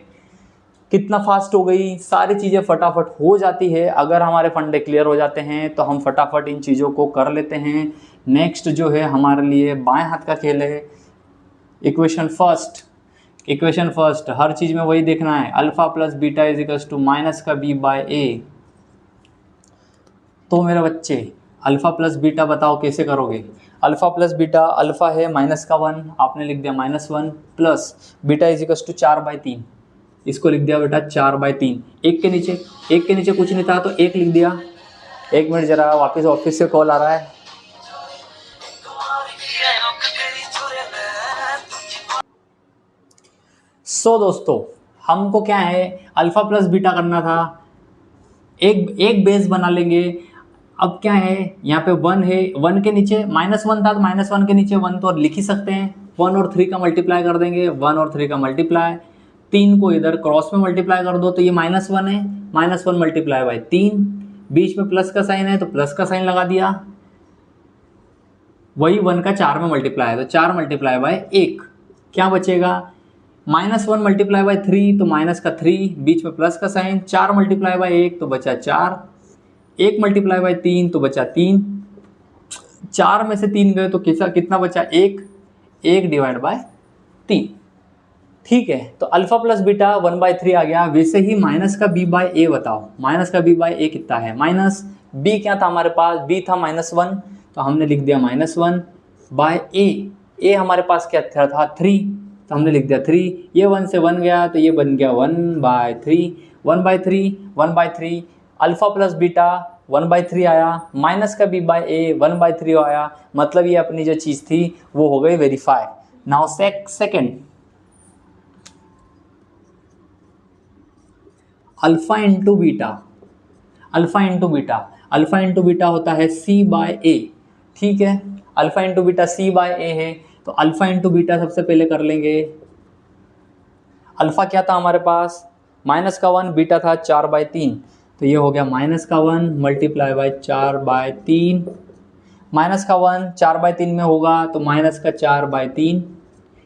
कितना फास्ट हो गई, सारी चीज़ें फटाफट हो जाती है। अगर हमारे फंडे क्लियर हो जाते हैं तो हम फटाफट इन चीज़ों को कर लेते हैं। नेक्स्ट जो है हमारे लिए बाएं हाथ का खेल है। इक्वेशन फर्स्ट, हर चीज़ में वही देखना है, alpha plus beta इजिकल्स to minus का b/a। तो मेरे बच्चे अल्फा प्लस बीटा बताओ कैसे करोगे? अल्फा प्लस बीटा, अल्फा है माइनस का 1, आपने लिख दिया -1 प्लस बीटा इजिकल्स टू 4/3, इसको लिख दिया बेटा 4/3। एक के नीचे कुछ नहीं था तो 1 लिख दिया। 1 मिनट जरा, वापस ऑफिस से कॉल आ रहा है। दोस्तों हमको क्या है, अल्फा प्लस बीटा करना था। एक बेस बना लेंगे। अब क्या है, यहाँ पे 1 है, 1 के नीचे -1 था तो -1 के नीचे 1 तो लिख ही सकते हैं। 1 और 3 का मल्टीप्लाई कर देंगे, 1 और 3 का मल्टीप्लाई, 3 को इधर क्रॉस में मल्टीप्लाई कर दो तो ये -1 है, -1 मल्टीप्लाई बाय 3, बीच में प्लस का साइन है तो प्लस का साइन लगा दिया। वही 1 का 4 में मल्टीप्लाई है तो 4 मल्टीप्लाई बाय 1, क्या बचेगा? -1 मल्टीप्लाई बाय 3 तो माइनस का 3, बीच में प्लस का साइन, 4 मल्टीप्लाई बाय 1 तो बचा 4, 1 मल्टीप्लाई बाय 3 तो बचा 3, 4 में से 3 गए तो कितना बचा? 1 डिवाइड बाय 3। ठीक है, तो अल्फा प्लस बीटा 1/3 आ गया। वैसे ही माइनस का b/a बताओ, माइनस का b/a कितना है? माइनस b क्या था हमारे पास? b था -1, तो हमने लिख दिया -1/a। a हमारे पास क्या था? 3, तो हमने लिख दिया 3। ये 1 से 1 गया तो ये बन गया 1/3, 1/3 अल्फा प्लस बीटा 1/3 आया, माइनस का b/a 1/3 आया। मतलब ये अपनी जो चीज़ थी वो हो गई verify. Now second, alpha into beta होता है c/a। ठीक है, अल्फा इंटू बीटा c/a है, तो अल्फा इंटू बीटा सबसे पहले कर लेंगे। अल्फा क्या था हमारे पास? -1, बीटा था 4/3, तो ये हो गया -1 मल्टीप्लाई बाय 4/3। -1 4/3 में होगा तो -4/3,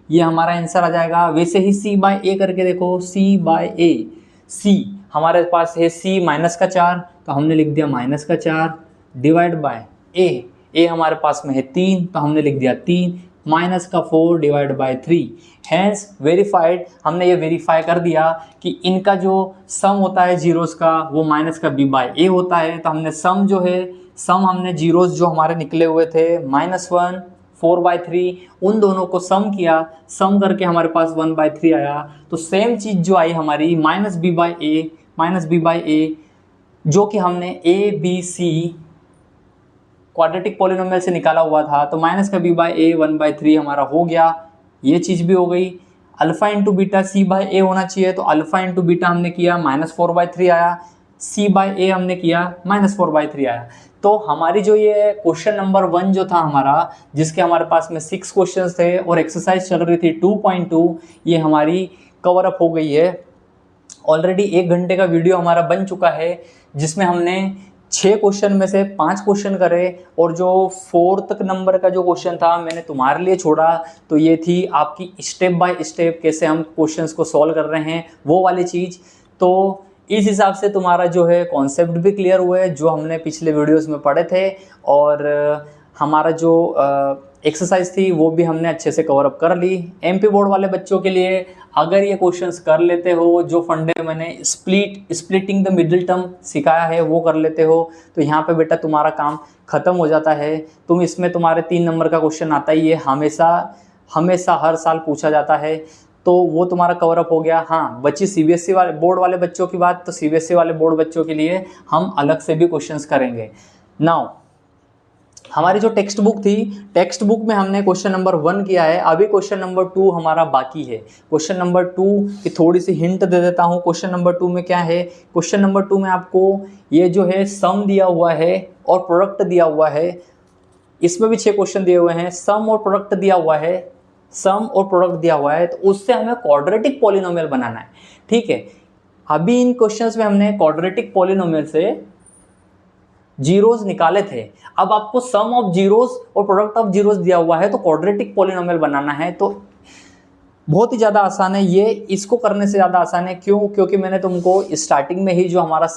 ये हमारा आंसर आ जाएगा। वैसे ही c/a करके देखो, c/a, c हमारे पास है c -4, तो हमने लिख दिया -4 डिवाइड बाय a हमारे पास में है 3, तो हमने लिख दिया 3, -4 डिवाइड बाय 3। हैंस वेरीफाइड, हमने ये वेरीफाई कर दिया कि इनका जो सम होता है जीरोस का वो माइनस का b/a होता है। तो हमने सम जो है, हमने जीरोस जो हमारे निकले हुए थे -1 4/3, उन दोनों को सम किया, सम करके हमारे पास 1/3 आया। तो सेम चीज़ जो आई हमारी -b/a जो कि हमने ABC क्वाड्रेटिक पॉलिनोमियल से निकाला हुआ था, तो माइनस का b/a 1/3 हमारा हो गया। ये चीज़ भी हो गई। अल्फा इंटू बीटा c/a होना चाहिए, तो अल्फा इंटू बीटा हमने किया -4/3 आया, c/a हमने किया -4/3 आया। तो हमारी जो ये क्वेश्चन नंबर 1 जो था हमारा, जिसके हमारे पास में 6 क्वेश्चंस थे और एक्सरसाइज चल रही थी 2.2, ये हमारी कवर अप हो गई है। ऑलरेडी 1 घंटे का वीडियो हमारा बन चुका है, जिसमें हमने 6 क्वेश्चन में से 5 क्वेश्चन करे, और जो 4th नंबर का जो क्वेश्चन था मैंने तुम्हारे लिए छोड़ा, तो ये थी आपकी स्टेप बाय स्टेप कैसे हम क्वेश्चंस को सॉल्व कर रहे हैं वो वाली चीज़। तो इस हिसाब से तुम्हारा जो है कॉन्सेप्ट भी क्लियर हुआ है जो हमने पिछले वीडियोस में पढ़े थे, और हमारा जो एक्सरसाइज थी वो भी हमने अच्छे से कवर अप कर ली। एमपी बोर्ड वाले बच्चों के लिए अगर ये क्वेश्चंस कर लेते हो, जो फंडे मैंने स्प्लिटिंग द मिडिल टर्म सिखाया है वो कर लेते हो, तो यहाँ पे बेटा तुम्हारा काम खत्म हो जाता है। तुम इसमें तुम्हारे 3 नंबर का क्वेश्चन आता ही है, हमेशा हर साल पूछा जाता है, तो वो तुम्हारा कवर अप हो गया। हाँ, बच्ची सीबीएसई वाले बोर्ड वाले बच्चों की बात, तो सीबीएसई वाले बोर्ड बच्चों के लिए हम अलग से भी क्वेश्चंस करेंगे। नाउ हमारी जो टेक्स्ट बुक थी, टेक्स्ट बुक में हमने क्वेश्चन नंबर 1 किया है, अभी क्वेश्चन नंबर 2 हमारा बाकी है। क्वेश्चन नंबर 2 की थोड़ी सी हिंट दे देता हूँ। क्वेश्चन नंबर 2 में क्या है, क्वेश्चन नंबर 2 में आपको ये जो है सम दिया हुआ है और प्रोडक्ट दिया हुआ है, इसमें भी 6 क्वेश्चन दिए हुए हैं। सम और प्रोडक्ट दिया हुआ है, सम और प्रोडक्ट दिया हुआ है, तो उससे हमें क्वाड्रेटिक पॉलिनोमियल बनाना है। ठीक है, अभी इन क्वेश्चंस में हमने क्वाड्रेटिक पॉलिनोमियल से जीरोस निकाले थे, अब आपको सम ऑफ जीरोस और प्रोडक्ट ऑफ जीरोस दिया हुआ है, तो क्वाड्रेटिक पॉलिनोमियल बनाना है। तो बहुत ही ज़्यादा आसान है ये, इसको करने से ज़्यादा आसान है। क्यों? क्योंकि मैंने तुमको स्टार्टिंग में ही जो हमारा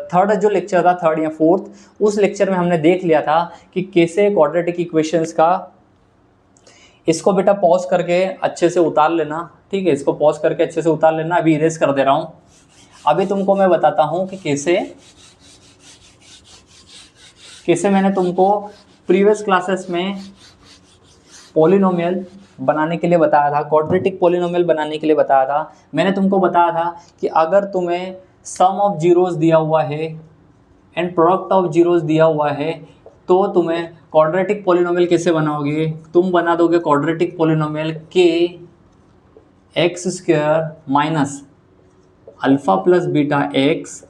थर्ड जो लेक्चर था, 3rd या 4th, उस लेक्चर में हमने देख लिया था कि कैसे क्वाड्रेटिक इक्वेशंस का, इसको बेटा पॉज करके अच्छे से उतार लेना। ठीक है, इसको पॉज करके अच्छे से उतार लेना, अभी इरेज कर दे रहा हूँ। अभी तुमको मैं बताता हूँ कि कैसे मैंने तुमको प्रीवियस क्लासेस में पॉलिनोमियल बनाने के लिए बताया था, क्वाड्रेटिक पॉलिनोमियल बनाने के लिए बताया था। मैंने तुमको बताया था कि अगर तुम्हें सम ऑफ जीरोस दिया हुआ है एंड प्रोडक्ट ऑफ जीरोस दिया हुआ है, तो तुम्हें क्वाड्रेटिक पॉलिनोमियल कैसे बनाओगे, तुम बना दोगे क्वाड्रेटिक पॉलिनोमियल के x² minus alpha plus beta x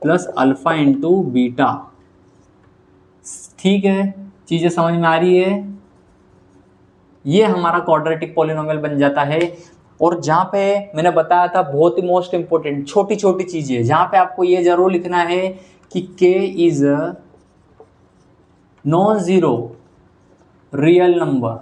plus alpha into beta. ठीक है, चीज़ें समझ में आ रही है? ये हमारा क्वाड्रेटिक पॉलिनोमियल बन जाता है। और जहाँ पे मैंने बताया था बहुत ही मोस्ट इंपॉर्टेंट छोटी छोटी चीज़ें, जहाँ पे आपको ये जरूर लिखना है कि k is non zero real number.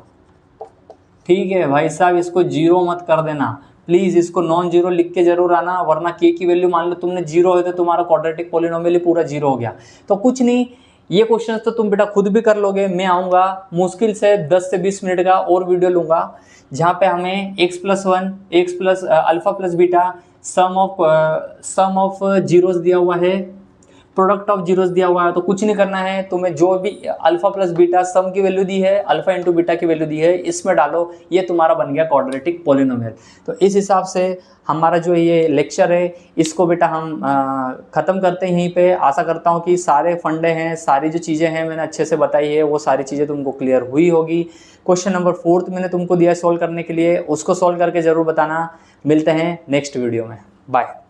ठीक है भाई साहब, इसको जीरो मत कर देना प्लीज़, इसको नॉन जीरो लिख के जरूर आना, वरना k की वैल्यू मान लो तुमने जीरो है तो तुम्हारा क्वाड्रेटिक पॉलिनोमियल ही पूरा जीरो हो गया। तो कुछ नहीं, ये क्वेश्चन तो तुम बेटा खुद भी कर लोगे। मैं आऊँगा मुश्किल से 10 से 20 मिनट का और वीडियो लूँगा, जहाँ पे हमें x+1 x plus alpha plus beta, sum of zeros दिया हुआ है, प्रोडक्ट ऑफ जीरोस दिया हुआ है। तो कुछ नहीं करना है, तुम्हें जो भी अल्फा प्लस बीटा सम की वैल्यू दी है, अल्फा इंटू बीटा की वैल्यू दी है, इसमें डालो, ये तुम्हारा बन गया क्वाड्रेटिक पॉलिनोमियल। तो इस हिसाब से हमारा जो ये लेक्चर है इसको बेटा हम ख़त्म करते हैं यहीं पे। आशा करता हूँ कि सारे फंडे हैं, सारी जो चीज़ें हैं मैंने अच्छे से बताई है, वो सारी चीज़ें तुमको क्लियर हुई होगी। क्वेश्चन नंबर 4th मैंने तुमको दिया है सॉल्व करने के लिए, उसको सॉल्व करके ज़रूर बताना। मिलते हैं नेक्स्ट वीडियो में, बाय।